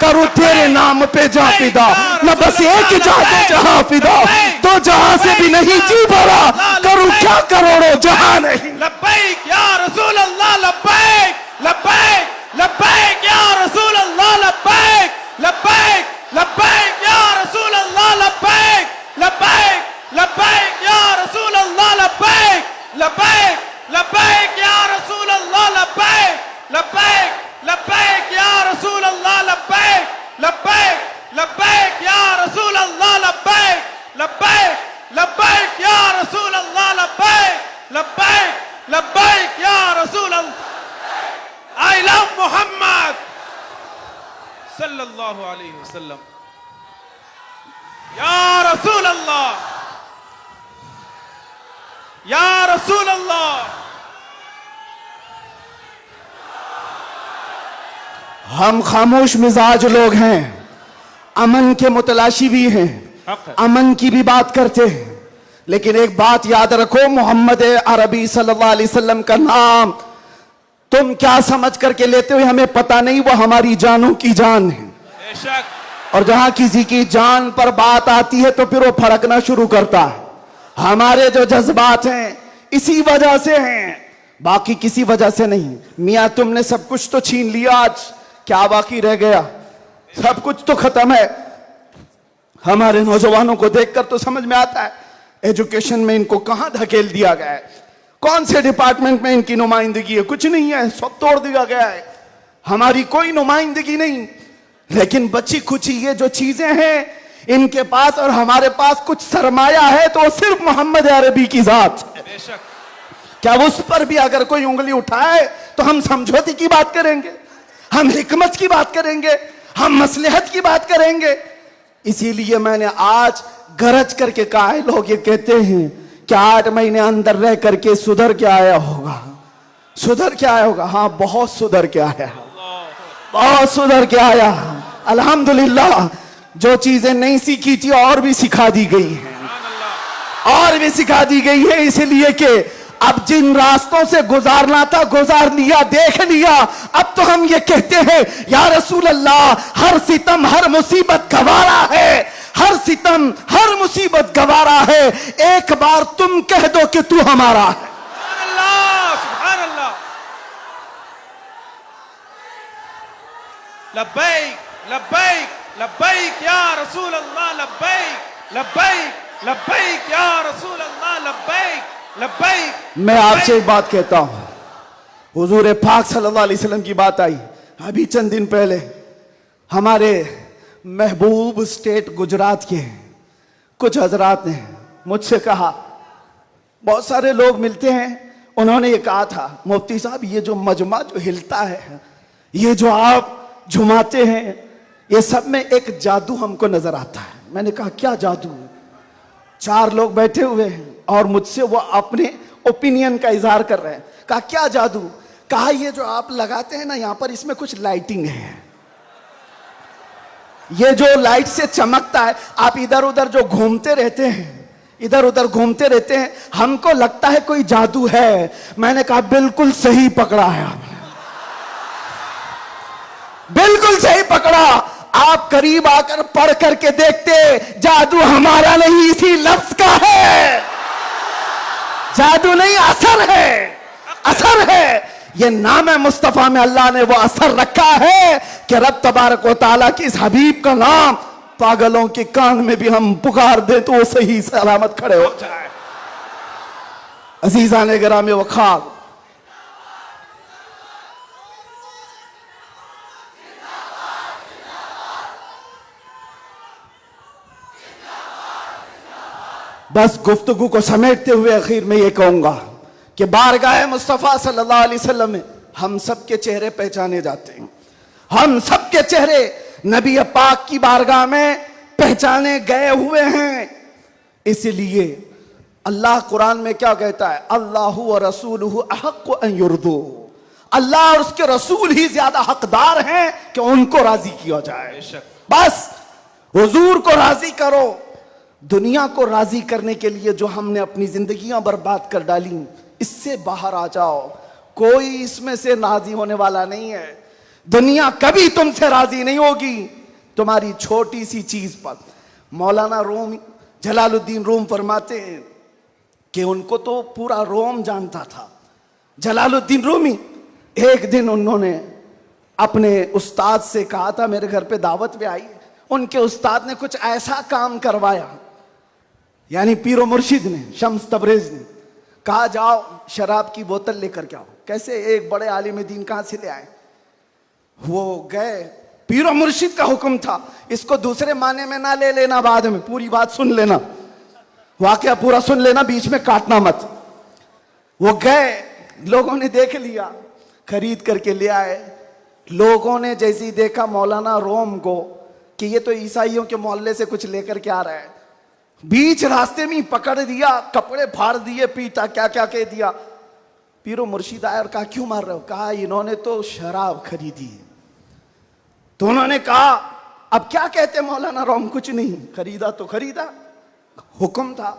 करूं तेरे नाम पे जा फिदा, न बस एक जान जहां फिदा, तो जहां से भी नहीं जी भरा, करूं क्या करोड़ों जहां नहीं। लब्बैक या रसूल अल्लाह लब्बैक लब्बैक लब्बैक या रसूल अल्लाह लब्बैक लब्बैक लब्बैक या रसूल अल्लाह लब्बैक लब्बैक लब्बैक या रसूल अल्लाह लब्बैक लब्बैक लब्बैक या रसूल अल्लाह लब्बैक लब्बैक लब्बैक या रसूल अल्लाह लब्बैक लब्बैक लब्बैक या रसूल अल्लाह लब्बैक लब्बैक लब्बैक या रसूल अल्लाह लब्बैक लब्बैक लब्बैक या रसूल अल्लाह। आई लव मोहम्मद सल्लल्लाहु अलैहि वसल्लम या रसूल अल्लाह या रसूल अल्लाह। हम खामोश मिजाज लोग हैं, अमन के मुतलाशी भी हैं, अमन की भी बात करते हैं, लेकिन एक बात याद रखो, मोहम्मद अरबी सल्लल्लाहु अलैहि वसल्लम का नाम तुम क्या समझ करके लेते हो हमें पता नहीं, वो हमारी जानों की जान है। बेशक। और जहां किसी की जान पर बात आती है तो फिर वो फड़कना शुरू करता है। हमारे जो जज्बात हैं इसी वजह से हैं, बाकी किसी वजह से नहीं। मियां तुमने सब कुछ तो छीन लिया, आज क्या बाकी रह गया? सब कुछ तो खत्म है। हमारे नौजवानों को देखकर तो समझ में आता है एजुकेशन में इनको कहां धकेल दिया गया है, कौन से डिपार्टमेंट में इनकी नुमाइंदगी है? कुछ नहीं है, सब तोड़ दिया गया है, हमारी कोई नुमाइंदगी नहीं। लेकिन बची खुची ये जो चीजें हैं इनके पास और हमारे पास कुछ सरमाया है तो सिर्फ मोहम्मद अरबी की जात। बेशक। क्या उस पर भी अगर कोई उंगली उठाए तो हम समझौते की बात करेंगे, हम हिकमत की बात करेंगे, हम मसलहत की बात करेंगे। इसीलिए मैंने आज गरज करके कहा है, लोग ये कहते हैं कि 8 महीने अंदर रह करके सुधर के आया होगा, सुधर के आया होगा। हाँ, बहुत सुधर के आया, बहुत सुधर के आया। अल्हम्दुलिल्लाह, जो चीजें नहीं सीखी थी और भी सिखा दी गई है, और भी सिखा दी गई है। इसलिए कि अब जिन रास्तों से गुजारना था गुजार लिया, देख लिया। अब तो हम ये कहते हैं या रसूल अल्लाह, हर सितम हर मुसीबत गवारा है, हर सितम हर मुसीबत गवारा है, एक बार तुम कह दो कि तू हमारा है। सुभान अल्लाह, सुभान अल्लाह। लब्बैक लब्बैक लब्बैक या रसूल अल्लाह लब्बैक लब्बैक लब्बैक या रसूल अल्लाह लब्बैक लब्बैक। मैं आपसे एक बात कहता हूं, हुजूर पाक सल्लल्लाहु अलैहि वसल्लम की बात आई अभी चंद दिन पहले। हमारे महबूब स्टेट गुजरात के कुछ हजरात ने मुझसे कहा, बहुत सारे लोग मिलते हैं, उन्होंने ये कहा था, मुफ्ती साहब ये जो मजमा जो हिलता है, ये जो आप झुमाते हैं, ये सब में एक जादू हमको नजर आता है। मैंने कहा क्या जादू? 4 लोग बैठे हुए हैं और मुझसे वो अपने ओपिनियन का इजहार कर रहे हैं। कहा क्या जादू? कहा ये जो आप लगाते हैं ना यहाँ पर, इसमें कुछ लाइटिंग है, ये जो लाइट से चमकता है, आप इधर उधर जो घूमते रहते हैं, इधर उधर घूमते रहते हैं, हमको लगता है कोई जादू है। मैंने कहा बिल्कुल सही पकड़ा है आपने, बिल्कुल सही पकड़ा। आप करीब आकर पढ़ करके देखते, जादू हमारा नहीं इसी लफ्ज का है, जादू नहीं असर है, असर है। ये नाम है मुस्तफा में अल्लाह ने वो असर रखा है कि रब तबारक व तआला की इस हबीब का नाम पागलों के कान में भी हम पुकार दे तो वो सही सलामत खड़े हो जाए। अजीजान गिरामी वखार, बस गुफ्तगू को समेटते हुए आखिर में ये कहूंगा कि बारगाह मुस्तफ़ा सल्लल्लाहु अलैहि वसल्लम में हम सबके चेहरे पहचाने जाते हैं। हम सबके चेहरे नबी पाक की बारगाह में पहचाने गए हुए हैं। इसलिए अल्लाह कुरान में क्या कहता है, अल्लाहु व रसूलुहु अहक्कु अन युर्दू, अल्लाह और उसके रसूल ही ज्यादा हकदार हैं कि उनको राजी किया जाए। बस हुजूर को राजी करो। दुनिया को राजी करने के लिए जो हमने अपनी जिंदगियां बर्बाद कर डाली, इससे बाहर आ जाओ। कोई इसमें से राजी होने वाला नहीं है। दुनिया कभी तुमसे राजी नहीं होगी तुम्हारी छोटी सी चीज पर। मौलाना रूम जलालुद्दीन रूम फरमाते हैं कि उनको तो पूरा रोम जानता था। जलालुद्दीन रूमी, एक दिन उन्होंने अपने उस्ताद से कहा था मेरे घर पे दावत पे आई। उनके उस्ताद ने कुछ ऐसा काम करवाया, यानी पीरो मुर्शिद ने, शम्स तबरेज ने कहा जाओ शराब की बोतल लेकर के आओ। कैसे एक बड़े आलिम दीन कहां से ले आए? वो गए, पीरो मुर्शिद का हुक्म था। इसको दूसरे माने में ना ले लेना, बाद में पूरी बात सुन लेना, वाकया पूरा सुन लेना, बीच में काटना मत। वो गए, लोगों ने देख लिया, खरीद करके ले आए। लोगों ने जैसे ही देखा मौलाना रोम को कि ये तो ईसाइयों के मोहल्ले से कुछ लेकर के आ रहा है, बीच रास्ते में पकड़ दिया, कपड़े फाड़ दिए, पीटा, क्या क्या कह दिया। पीरो मुर्शिद आया और कहा क्यों मार रहे हो? कहा इन्होंने तो शराब खरीदी है। तो उन्होंने कहा अब क्या कहते मौलाना रोम? कुछ नहीं, खरीदा तो खरीदा, हुक्म था।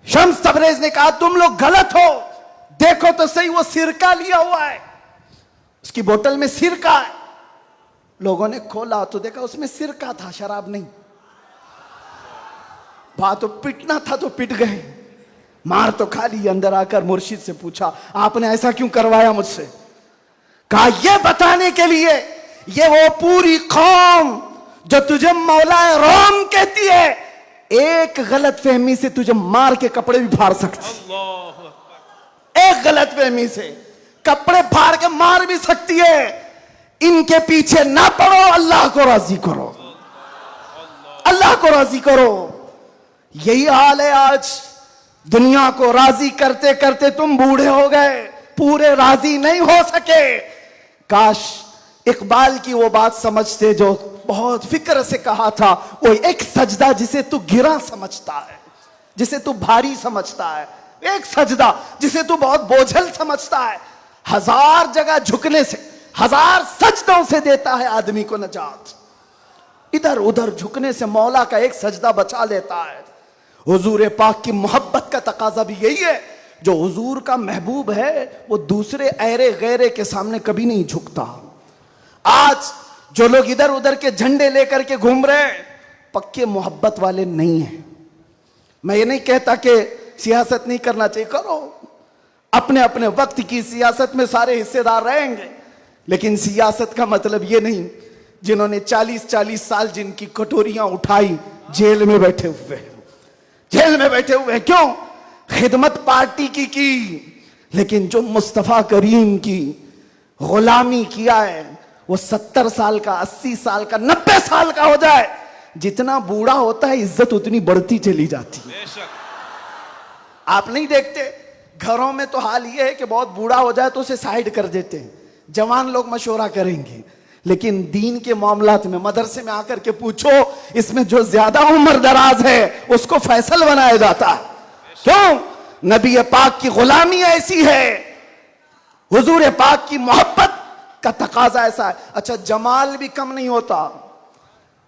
शम्स तबरेज ने कहा तुम लोग गलत हो, देखो तो सही, वो सिरका लिया हुआ है, उसकी बोतल में सिरका है। लोगों ने खोला तो देखा उसमें सिरका था, शराब नहीं। बात तो पिटना था तो पिट गए, मार तो खा ली। अंदर आकर मुर्शिद से पूछा आपने ऐसा क्यों करवाया मुझसे? कहा यह बताने के लिए ये वो पूरी कौम जो तुझे मौलाए रोम कहती है, एक गलत फहमी से तुझे मार के कपड़े भी फाड़ सकती है। एक गलत फहमी से कपड़े फाड़ के मार भी सकती है। इनके पीछे ना पड़ो, अल्लाह को राजी करो, अल्लाह को राजी करो। यही हाल है आज। दुनिया को राजी करते करते तुम बूढ़े हो गए, पूरे राजी नहीं हो सके। काश इकबाल की वो बात समझते जो बहुत फिक्र से कहा था, वो एक सजदा जिसे तू गिरा समझता है, जिसे तू भारी समझता है, एक सजदा जिसे तू बहुत बोझल समझता है, 1000 जगह झुकने से, 1000 सजदों से देता है आदमी को नजात। इधर उधर झुकने से मौला का एक सजदा बचा लेता है। हुजूर पाक की मोहब्बत का तकाजा भी यही है। जो हुजूर का महबूब है वो दूसरे ऐरे गैरे के सामने कभी नहीं झुकता। आज जो लोग इधर उधर के झंडे लेकर के घूम रहे हैं, पक्के मोहब्बत वाले नहीं हैं। मैं ये नहीं कहता कि सियासत नहीं करना चाहिए, करो, अपने अपने वक्त की सियासत में सारे हिस्सेदार रहेंगे, लेकिन सियासत का मतलब ये नहीं जिन्होंने 40-40 साल जिनकी कटोरियां उठाई जेल में बैठे हुए हैं, जेल में बैठे हुए हैं। क्यों? खिदमत पार्टी की, लेकिन जो मुस्तफा करीम की गुलामी किया है वो 70 साल का, 80 साल का, 90 साल का हो जाए, जितना बूढ़ा होता है इज्जत उतनी बढ़ती चली जाती है। आप नहीं देखते घरों में तो हाल ये है कि बहुत बूढ़ा हो जाए तो उसे साइड कर देते हैं, जवान लोग मशवरा करेंगे। लेकिन दीन के मामलात में मदरसे में आकर के पूछो, इसमें जो ज्यादा उम्र दराज है उसको फैसल बनाया जाता है। क्यों? नबी पाक की गुलामी ऐसी है, हुजूर पाक की मोहब्बत का तकाजा ऐसा है। अच्छा, जमाल भी कम नहीं होता।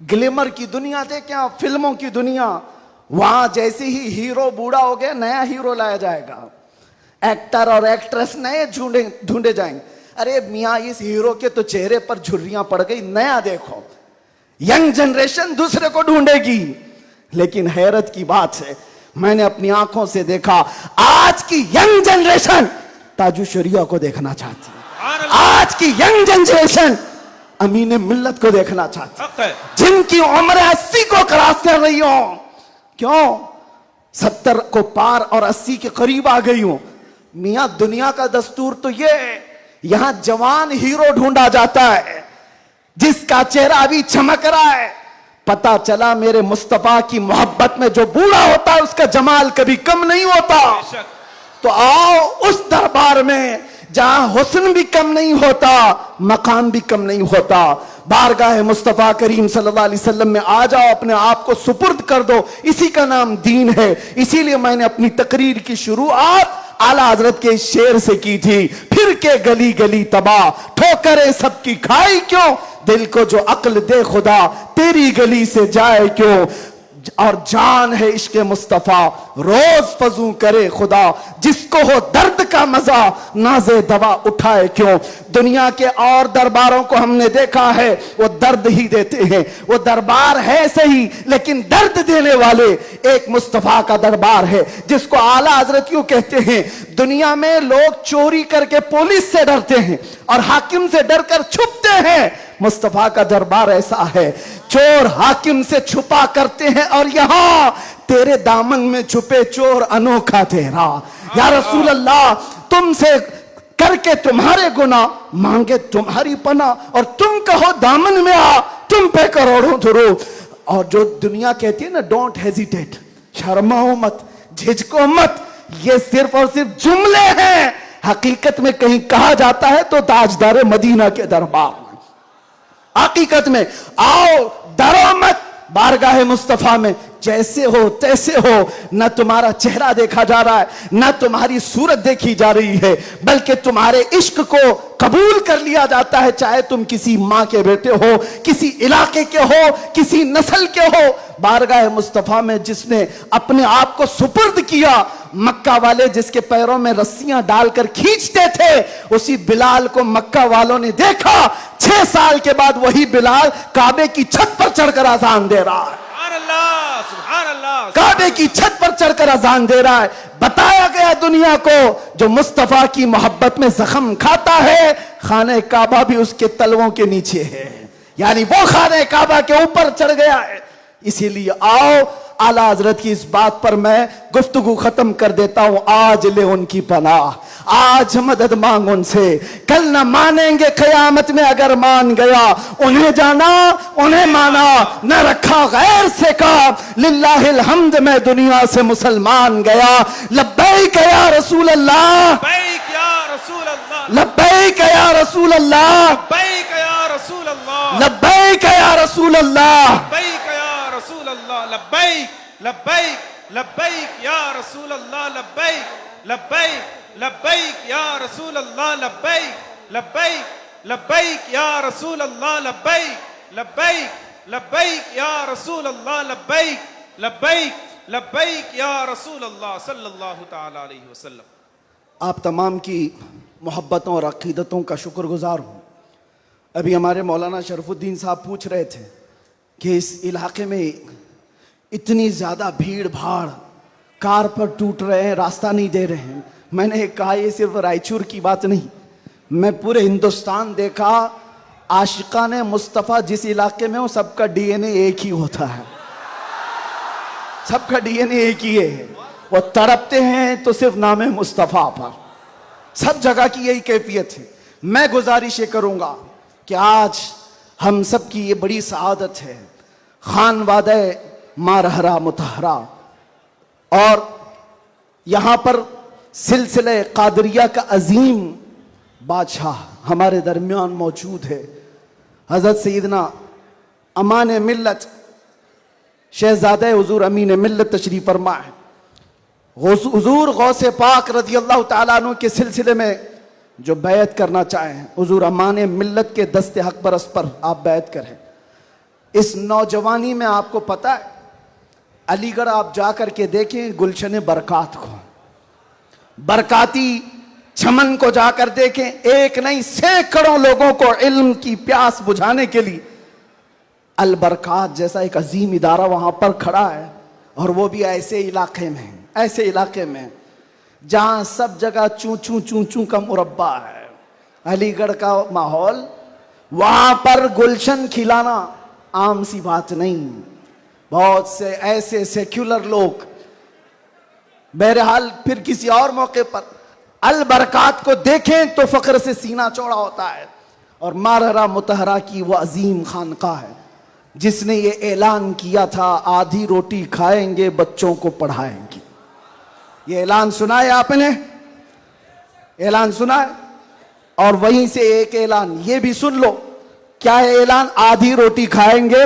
ग्लिमर की दुनिया देखें आप, फिल्मों की दुनिया, वहां जैसे ही हीरो बूढ़ा हो गया नया हीरो लाया जाएगा, एक्टर और एक्ट्रेस नए ढूंढे जाएंगे। अरे मियाँ इस हीरो के तो चेहरे पर झुर्रियां पड़ गई, नया देखो। यंग जनरेशन दूसरे को ढूंढेगी। लेकिन हैरत की बात है, मैंने अपनी आंखों से देखा, आज की यंग जनरेशन ताजु शरिया को देखना चाहती है। आज की यंग जनरेशन अमीन मिल्लत को देखना चाहती है, जिनकी उम्र 80 को क्रॉस कर रही हो। क्यों? 70 को पार और 80 के करीब आ गई हूं। मियां दुनिया का दस्तूर तो ये है, यहां जवान हीरो ढूंढा जाता है जिसका चेहरा अभी चमक रहा है, पता चला मेरे मुस्तफा की मोहब्बत में जो बूढ़ा होता है उसका जमाल कभी कम नहीं होता। बेशक। तो आओ उस दरबार में जहां हुस्न भी कम नहीं होता, मकाम भी कम नहीं होता। बारगाह मुस्तफा करीम सल्लल्लाहु अलैहि वसल्लम में आ जाओ, अपने आप को सुपुर्द कर दो, इसी का नाम दीन है। इसीलिए मैंने अपनी तकरीर की शुरुआत आला हजरत के शेर से की थी, फिर के गली गली तबाह ठोकरें सबकी खाई क्यों, दिल को जो अक्ल दे खुदा तेरी गली से जाए क्यों। और जान है इश्क मुस्तफा रोज फजू करे खुदा, जिसको हो दर्द का मजा नाजे दवा उठाए क्यों। दुनिया के और दरबारों को हमने देखा है, वो दर्द ही देते हैं, वो दरबार है सही लेकिन दर्द देने वाले एक मुस्तफा का दरबार है, जिसको आला हजरत यूं कहते हैं, दुनिया में लोग चोरी करके पुलिस से डरते हैं और हाकिम से डरकर छुपते हैं, मुस्तफा का दरबार ऐसा है, चोर हाकिम से छुपा करते हैं और यहां तेरे दामन में छुपे चोर अनोखा तेरा। या रसूल अल्लाह, तुमसे करके तुम्हारे गुनाह मांगे तुम्हारी पना, और तुम कहो दामन में आ, तुम पे करोड़ों धरो। और जो दुनिया कहती है ना, डोंट हेजिटेट, शर्माओ मत, झिझको मत, ये सिर्फ और सिर्फ जुमले हैं। हकीकत में कहीं कहा जाता है तो ताजदार मदीना के दरबार में, हकीकत में आओ डरो मत, बारगाह मुस्तफा में जैसे हो तैसे हो, न तुम्हारा चेहरा देखा जा रहा है, न तुम्हारी सूरत देखी जा रही है, बल्कि तुम्हारे इश्क को कबूल कर लिया जाता है, चाहे तुम किसी मां के बेटे हो, किसी इलाके के हो, किसी नस्ल के हो। बारगाह मुस्तफा में जिसने अपने आप को सुपुर्द किया, मक्का वाले जिसके पैरों में रस्सियां डालकर खींचते थे, उसी बिलाल को मक्का वालों ने देखा, 6 साल के बाद वही बिलाल काबे की छत पर चढ़कर अजान दे रहा है। सुभान अल्लाह, काबे की छत पर चढ़कर अजान दे रहा है। बताया गया दुनिया को, जो मुस्तफा की मोहब्बत में जख्म खाता है, खाने काबा भी उसके तलवों के नीचे है, यानी वो खाने काबा के ऊपर चढ़ गया है। इसीलिए आओ, आला हजरत की इस बात पर मैं गुफ्तगू खत्म कर देता हूं। आज ले उनकी पनाह, आज मदद मांग उनसे, कल न मानेंगे कयामत में अगर मान गया, उन्हें जाना उन्हें माना, न रखा गैर से का, लिल्लाहिल हम्द मैं दुनिया से मुसलमान गया। लब्बैक या रसूल अल्लाह, लब्बैक या रसूल अल्लाह, लब्बैक या रसूल अल्लाह, लब्बैक या रसूल अल्लाह, लब्बैक या रसूल अल्लाह, लब्बैक या रसूल अल्लाह, लब्बैक लब्बैक लब्बैक या रसूल अल्लाह, लब्बैक लब्बैक लब्बैक या रसूल अल्लाह, लब्बैक लब्बैक लब्बैक या रसूल अल्लाह, लब्बैक लब्बैक लब्बैक या रसूल अल्लाह, लब्बैक लब्बैक लब्बैक या रसूल अल्लाह सल्लल्लाहु तआला अलैहि वसल्लम। आप तमाम की मोहब्बतों और अकीदतों का शुक्रगुजार हूँ। अभी हमारे मौलाना शरफुद्दीन साहब पूछ रहे थे कि इस इलाके में इतनी ज़्यादा भीड़ भाड़, कार पर टूट रहे हैं, रास्ता नहीं दे रहे हैं। मैंने कहा ये सिर्फ रायचूर की बात नहीं, मैं पूरे हिंदुस्तान देखा, आशिकाने मुस्तफ़ा जिस इलाके में हो सबका डीएनए एक ही होता है, सबका डीएनए एक ही है। वो तड़पते हैं तो सिर्फ नाम मुस्तफ़ा पर, सब जगह की यही कैफियत है। मैं गुजारिश ये करूँगा कि आज हम सब की ये बड़ी सआदत है, खान वादे मारहरा मुतहरा, और यहाँ पर सिलसिले कादरिया का अजीम बादशाह हमारे दरमियान मौजूद है। हज़रत सैयदना अमान मिल्लत शहजादे हुजूर अमीन मिल्लत तशरीफ़ फरमा है। हुजूर गौसे पाक रज़ी अल्लाह तआला अन्हु के सिलसिले में जो बैत करना चाहें, हुजूर अमान मिल्लत के दस्ते हक बरस पर आप बैत करें। इस नौजवानी में आपको पता है, अलीगढ़ आप जा कर के देखें गुलशन बरकात को, बरकाती चमन को जाकर देखें, एक नहीं सैकड़ों लोगों को इल्म की प्यास बुझाने के लिए अल बरकात जैसा एक अजीम इदारा वहां पर खड़ा है। और वो भी ऐसे इलाके में, ऐसे इलाके में जहां सब जगह चूं चूं चूं चूं का मुरब्बा है। अलीगढ़ का माहौल, वहां पर गुलशन खिलाना आम सी बात नहीं। बहुत से ऐसे सेक्युलर लोग, बहरहाल फिर किसी और मौके पर अल बरकात को देखें तो फख्र से सीना चौड़ा होता है। और मारहरा मुतहरा की वो अजीम खानका है, जिसने ये ऐलान किया था आधी रोटी खाएंगे बच्चों को पढ़ाएंगे। ये ऐलान सुना है आपने? ऐलान सुना है? और वहीं से एक ऐलान ये भी सुन लो। क्या है ऐलान? आधी रोटी खाएंगे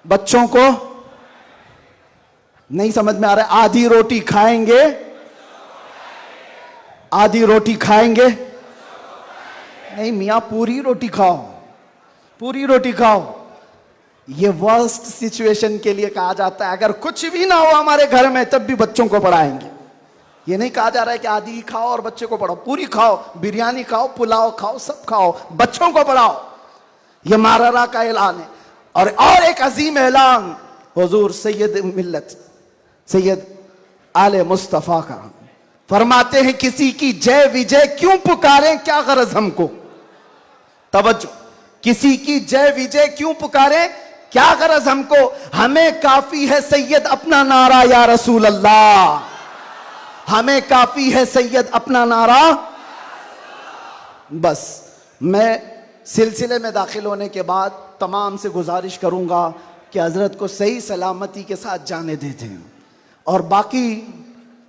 बच्चों को, नहीं समझ में आ रहा है? आधी रोटी खाएंगे, आधी रोटी खाएंगे नहीं मियां, पूरी रोटी खाओ, पूरी रोटी खाओ। ये वर्स्ट सिचुएशन के लिए कहा जाता है। अगर कुछ भी ना हो हमारे घर में तब भी बच्चों को पढ़ाएंगे। ये नहीं कहा जा रहा है कि आधी ही खाओ और बच्चे को पढ़ाओ, पूरी खाओ, बिरयानी खाओ, पुलाव खाओ, सब खाओ, बच्चों को पढ़ाओ। ये माररा का ऐलान है। और एक अजीम ऐलान हुजूर सैयद मिल्लत सैयद आले मुस्तफा का फरमाते हैं, किसी की जय विजय क्यों पुकारें, क्या गरज हमको। तवज्जो, किसी की जय विजय क्यों पुकारें, क्या गरज हमको, हमें काफी है सैयद अपना नारा या रसूल अल्लाह, हमें काफी है सैयद अपना नारा। बस मैं सिलसिले में दाखिल होने के बाद तमाम से गुजारिश करूंगा कि हजरत को सही सलामती के साथ जाने देते हैं, और बाकी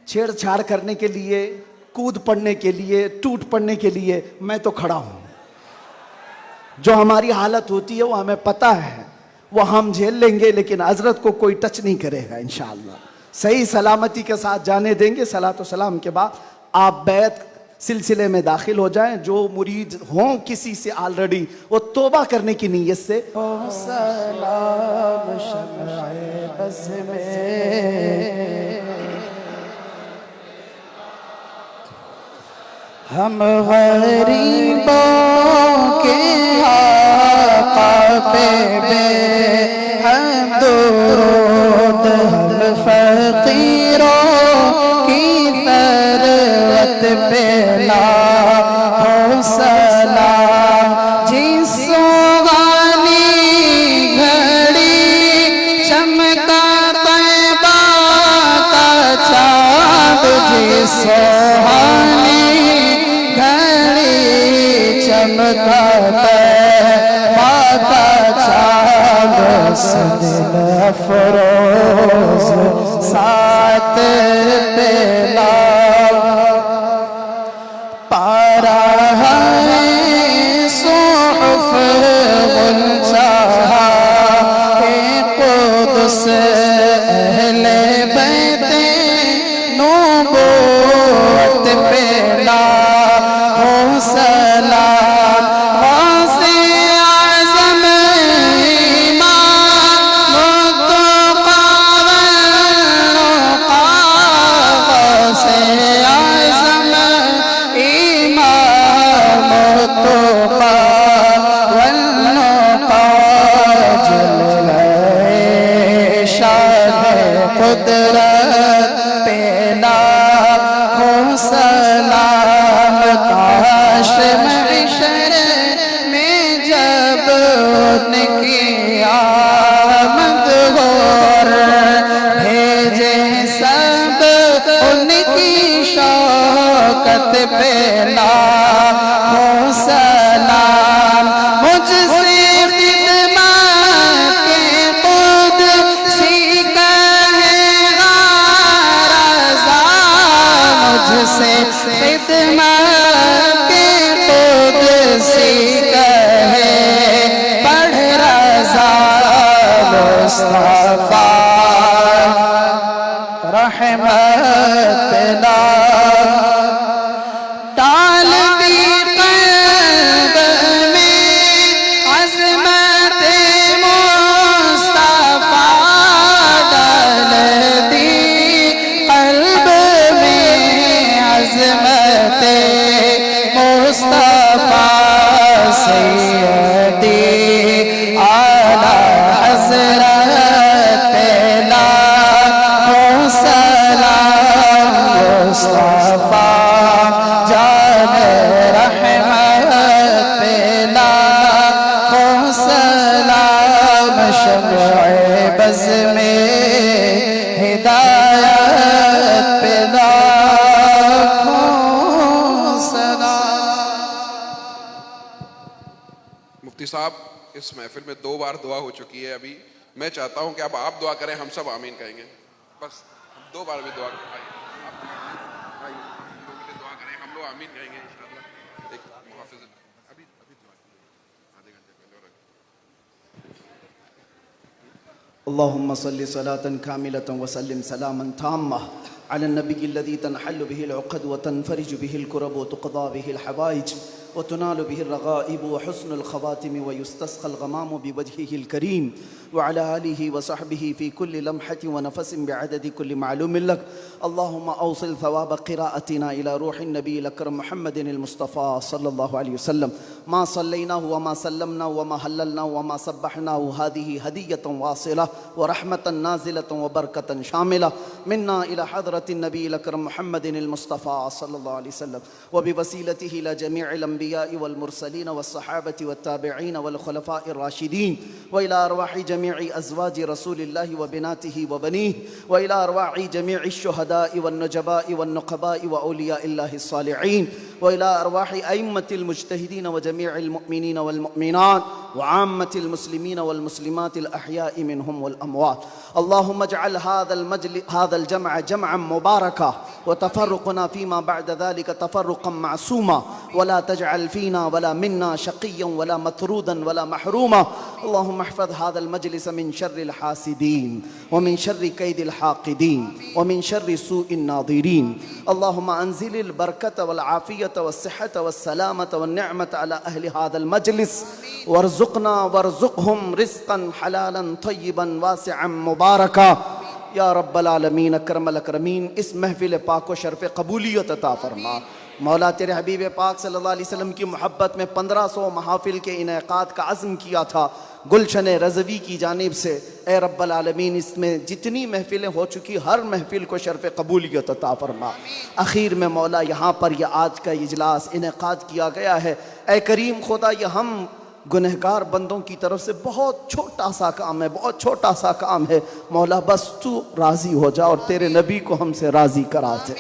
छेड़छाड़ करने के लिए, कूद पड़ने के लिए, टूट पड़ने के लिए मैं तो खड़ा हूं। जो हमारी हालत होती है वो हमें पता है, वो हम झेल लेंगे, लेकिन हजरत को कोई टच नहीं करेगा इंशाअल्लाह। सही सलामती के साथ जाने देंगे। सलातो सलाम के बाद आप बैत सिलसिले में दाखिल हो जाएं। जो मुरीद हों किसी से ऑलरेडी, वो तौबा करने की नीयत से सलाम शम्अए बज़ में हम गरीबों के आका पे बेहदुरूद, हम फकीरों की तरवत पे लाखों सलाम। जिस सुहानी घड़ी चमका तैबा का चाँद, जिस सुहानी चमका तैबा का चाँद, सदिल अफरोज सात पेला पारा है सुहuf गुलशहा कुदस अहले बैते नबूवत पेला हो सलाम। गौसे आज़म इमाम मुत्तक़ा वल्लुक़ा, गौसे आज़म इमाम मुत्तक़ा वल्लुक़ा, जलवाए शान कुदरत पे लाखों सलाम। काश महशर में जब उनकी आमद हो, भेजे सब उनकी शौकत पे लाखों सलाम। मुझसे खिदमत के कुदसी कहेगा रज़ा, मुझसे खिदमत के कुदसी कहे पढ़ रज़ा मुस्तफा रहमत ला। डाल दी क़ल्ब में अज़मत मुस्तफा, डाल दी क़ल्ब में अज़मत मुस्तफा। सैयदी आला हज़रत लाखों सलाम। मुस्तफा जान रहमत पे लाखों सलाम। शम्अए बज़ में हिदायत पे लाखों सलाम। मुफ्ती साहब इस महफिल में 2 बार दुआ हो चुकी है अभी। मैं चाहता हूं कि अब आप दुआ करें, हम सब आमीन कहेंगे। बस 2 बार भी दुआ आइए, दुआ करें, हम लोग आमीन कहेंगे इंशाअल्लाह। एक मुहाफिज अभी दुआ आधे घंटे पहले और अल्लाहुम्मा सल्लि सलातन कामिलतन व सल्लिम सलामन ताम्मा अला नबी अल्लज़ी तनहल्लु बिहिल उक़द व तनफरिजु बिहिल कुरब व तुक़दा बिहिल हवाइज व तुनालु बिहिल रग़ाइब व हुस्नुल ख़वातिम व युस्तस्क़ल ग़मामु बिवजहिहिल करीम व अला आलिहि व सहबिहि फ़ी कुल्लि लम्हतिन व नफ़सिन बिअददि कुल्लि मालूमिन लक। अल्लाहुम्मा औसिल थवाब क़िराअतिना इला रूहिन नबील अकरम मुहम्मदिनिल मुस्तफ़ा सल्लल्लाहु अलैहि वसल्लम मा सल्लैनाहु व मा सल्लमनाहु व मा हल्ललनाहु व मा सब्बहनाहु हादिहि हदियतन वासिला व रहमतन नाज़िलतन व बरकतन शामिला मिन्ना इला हज़रतिन नबील अकरम मुहम्मदिनिल मुस्तफ़ा सल्लल्लाहु अलैहि वसल्लम व बिवसीलतिहि इला जमीइल अंबिया'i वल मुरसलीन वस सहाबति वत ताबिईन वल खुलफ़ाइर राशिदीन व इला अरवाहि जमीइ अज़वाजि रसूलिल्लाहि व बिनातिहि व बनीहि व इला अरवाहि जमीइ शुहदा'i वन नुजबा'i वन नुक़बा'i व औलिया'iल्लाहि सालिहीन व इला अरवाहि अइम्मतिल मुज्तहिदीन व जमीइल मुअमिनीन वल मुअमिनात व आम्मतिल मुस्लिमीन वल मुस्लिमातिल अहया'i मिनहुम वल अमवात। अल्लाहुम्मा इजअल हाज़ल जमअ जमअन मुबारका व तफ़र्रुक़ना फ़ीमा बअद ज़ालिका तफ़र्रुक़न मअसूमा व ला तजअल फ़ीना वला मिन्ना शक़िय्यन वला मतरूदन वला महरूमा। अल्लाहुम्मा इहफ़ज़ हाज़ल मजलिस मिन शर्रिल हासिदीन व मिन शर्रि कैदिल हाक़िदीन व मिन शर्रि सूइन नाज़िरीन। अल्लाहुम्मा अंज़िलिल बरकत वल आफ़ियत वस्सिहत वस्सलामत वन्निअमत अला अहलि हाज़ल मजलिस वर्ज़ुक़ना वर्ज़ुक़हुम रिज़्क़न हलालन तय्यिबन वासिअन मुबारका या रब्बल आलमीन अकरमल अकरमीन। इस महफिल पाक को शर्फ़ कबूलियत अता फ़रमा। मौला तेरे हबीब पाक सल्लल्लाहु अलैहि वसल्लम की मोहब्बत में 1500 महाफिल के इनेकाद का अज़्म किया था गुलशन रज़वी की जानिब से। ए रब्बल आलमीन, इसमें जितनी महफिलें हो चुकी हर महफिल को शर्फ़ कबूलियत अता फ़रमा। आखिर में मौला यहाँ पर यह आज का इजलास इनेकाद किया गया है। ए करीम खुदा, यह हम गुनहगार बंदों की तरफ से बहुत छोटा सा काम है, बहुत छोटा सा काम है। मौला बस तू राज़ी हो जा और तेरे नबी को हमसे राज़ी करा दे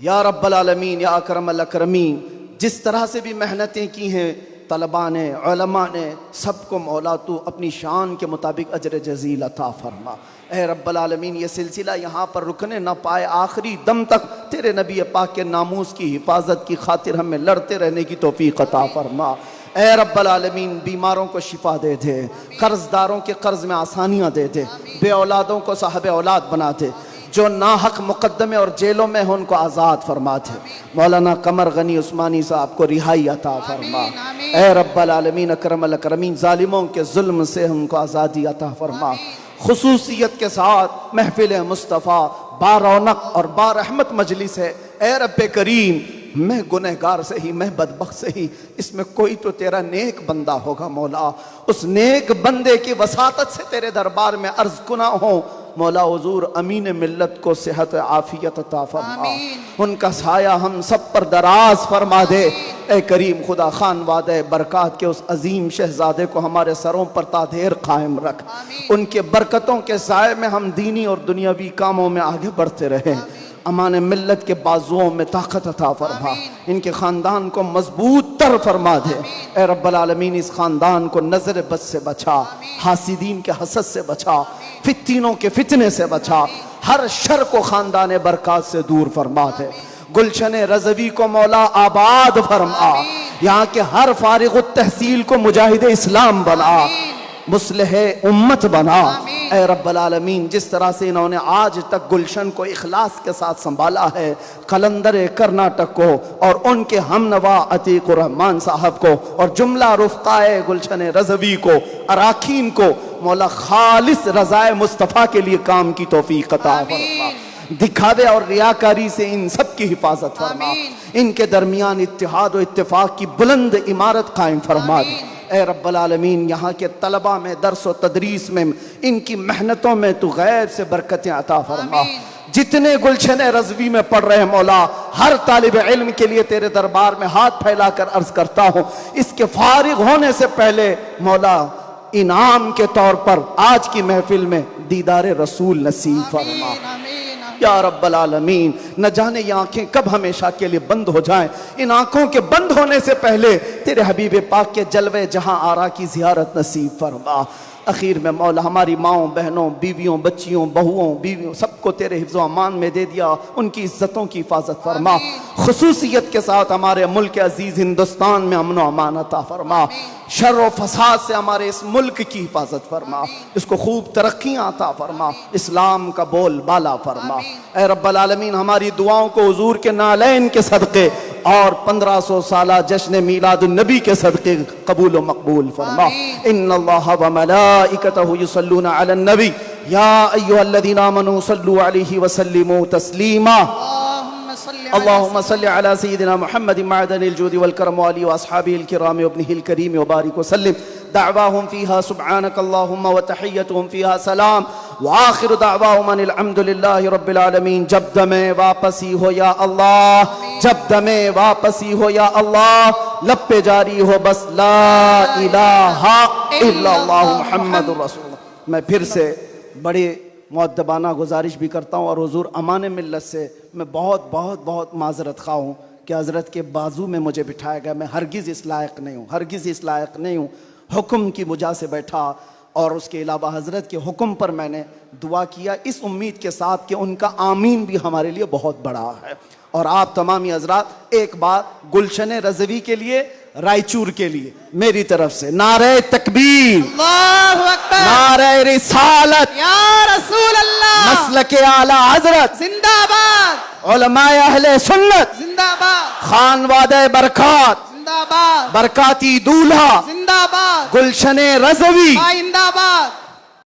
या रब्बल आलमीन या अकरमल अकरमीन। जिस तरह से भी मेहनतें की हैं तलबा ने, उलमा ने, सबको मौला तू अपनी शान के मुताबिक अजर जज़ील अता फ़रमा। ए रब्बल आलमीन, ये सिलसिला यहाँ पर रुकने न पाए, आखिरी दम तक तेरे नबी पाक के नामूस की हिफाजत की खातिर हमें लड़ते रहने की तौफीक अता फ़रमा। ए रब्बल आलमीन, बीमारों को शिफा दे दे, कर्जदारों के कर्ज में आसानियाँ दे दे, बे औलादों को साहब औलाद बना दे, जो नाहक मुकद्दमे और जेलों में हो उनको आज़ाद फरमा दे। मौलाना कमर गनी उस्मानी साहब को रिहाई अता फरमा। ए रब्बल आलमीन अकरमल अकरमीन, जालिमों के जुल्म से उनको आज़ादी अता फरमा। खुसूसियत के साथ महफिल मुस्तफ़ा बारौनक और बारहमत मजलिस है। ए रब्बे करीम, मैं गुनहगार से ही, मैं बदबख्त से ही, इसमें कोई तो तेरा नेक बंदा होगा मौला। उस नेक बंदे की वसातत से तेरे दरबार में अर्ज कुना हो मौला हुजूर अमीन मिल्लत को सेहत आफियत अता फरमा, उनका साया हम सब पर दराज फरमा दे। ए करीम खुदा, खान वादे बरक़ात के उस अजीम शहजादे को हमारे सरों पर तादेर कायम रख। उनके बरकतों के साए में हम दीनी और दुनियावी कामों में आगे बढ़ते रहें। अमान मिल्लत के बाजुओं में ताकत अता फरमा, इनके ख़ानदान को मजबूत तर फरमा दे। ए रब्बल आलमीन, इस ख़ानदान को नज़र बद से बचा, हासिदीन के हसद से बचा, फित्तीनों के फितने से बचा, हर शर को ख़ानदान बरक़ात से दूर फरमा दे। गुलशन रज़वी को मौला आबाद फरमा, यहाँ के हर फारिग तहसील को मुजाहिद इस्लाम बना, मुस्लिह उम्मत बना। ए रब्बल आलमीन, जिस तरह से इन्होंने आज तक गुलशन को इखलास के साथ संभाला है, कलंदर कर्नाटक को और उनके हमनवा अतीकुर रहमान साहब को और जुमला रुफ़क़ाए गुलशन रज़वी को, अराकीन को मौला खालिस रज़ाए मुस्तफ़ा के लिए काम की तौफीक अता फरमा। दिखावे और रियाकारी से इन सब की हिफाजत फरमा। इनके दरमियान इत्तिहाद और इत्तिफाक की बुलंद इमारत कायम फरमा दे। ए रब्बल आलमीन, यहाँ के तलबा में, दर्स व तदरीस में, इनकी मेहनतों में तू गैब से बरकतें अता फरमा। जितने गुलशन रज़वी में पढ़ रहे मौला, हर तालिब इल्म के लिए तेरे दरबार में हाथ फैलाकर अर्ज करता हूँ, इसके फारिग होने से पहले मौला इनाम के तौर पर आज की महफिल में दीदार रसूल नसीब फरमा। या रब्बल आलमीन। न जाने ये आंखें कब हमेशा के लिए बंद हो जाएं। इन आंखों के बंद होने से पहले तेरे हबीब पाक के जलवे जहां आरा की जियारत नसीब फरमा। आखिर में मौला हमारी माओं, बहनों, बीवियों, बच्चियों, बहुओं, बीवियों सबको तेरे हिफ्ज़ व अमान में दे दिया। उनकी इज्जतों की हिफाजत फरमा। खुसूसियत के साथ हमारे मुल्क अजीज हिंदुस्तान में अमन व अमान अता फरमा। शर व फसाद से हमारे इस मुल्क की हिफाजत फरमा। इसको खूब तरक्कियाँ अता फरमा। इस्लाम का बोल बाला फरमा। ऐ रब्बल आलमीन हमारी दुआओं को हुजूर के नालैन के सदक़े और 1500 साला जश्न मीलादुन नबी के सदक़े कबूल व मकबूल फरमा। इन्नल्लाह व मलाइकतहु युसल्लूना अलन नबी या अय्युहल्लज़ीना आमनू सल्लु अलैहि व सल्लिमू तस्लीमा। अल्लाहुम्मा सल्लि अला सय्यिदिना मुहम्मदिन मअदनिल जूदि वल करम व आलिहि व अस्हाबिहिल किराम व इब्निहिल करीम व बारिक व सल्लिम। दअवाहुम फीहा सुब्हानक अल्लाहुम्मा व तहिय्यतुहुम फीहा सलाम व आखिरु दअवाहुम अनिल हम्दुलिल्लाहि रब्बिल आलमीन। जब दमे वापसी हो या अल्लाह, जब दमे वापसी हो या अल्लाह, लब पे जारी हो बस ला इलाहा इल्लल्लाह मुहम्मदुर रसूलुल्लाह। मैं फिर से बड़े मुअद्दबाना गुजारिश भी करता हूँ और हुजूर अमान मिल्लत से मैं बहुत बहुत बहुत माजरत खा हूँ कि हज़रत के बाजू में मुझे बिठाया गया। मैं हरगिज़ इस लायक नहीं हूँ, हरगिज़ इस लायक नहीं हूँ। हुक्म की वजह से बैठा और उसके अलावा हज़रत के हुक्म पर मैंने दुआ किया इस उम्मीद के साथ कि उनका आमीन भी हमारे लिए बहुत बड़ा है। और आप तमामी हज़रात एक बार गुलशन रज़वी के लिए, रायचूर के लिए मेरी तरफ से नारे तकबीर, अल्लाहु अकबर, नारे रिसालत या रसूल अल्लाह, मसलके आला हज़रत जिंदाबाद, उलमाए अहले सुन्नत, जिंदाबाद, खानवादे बरकात, जिंदाबाद, बरकाती दूल्हा, जिंदाबाद, गुलशन रज़वी जिंदाबाद।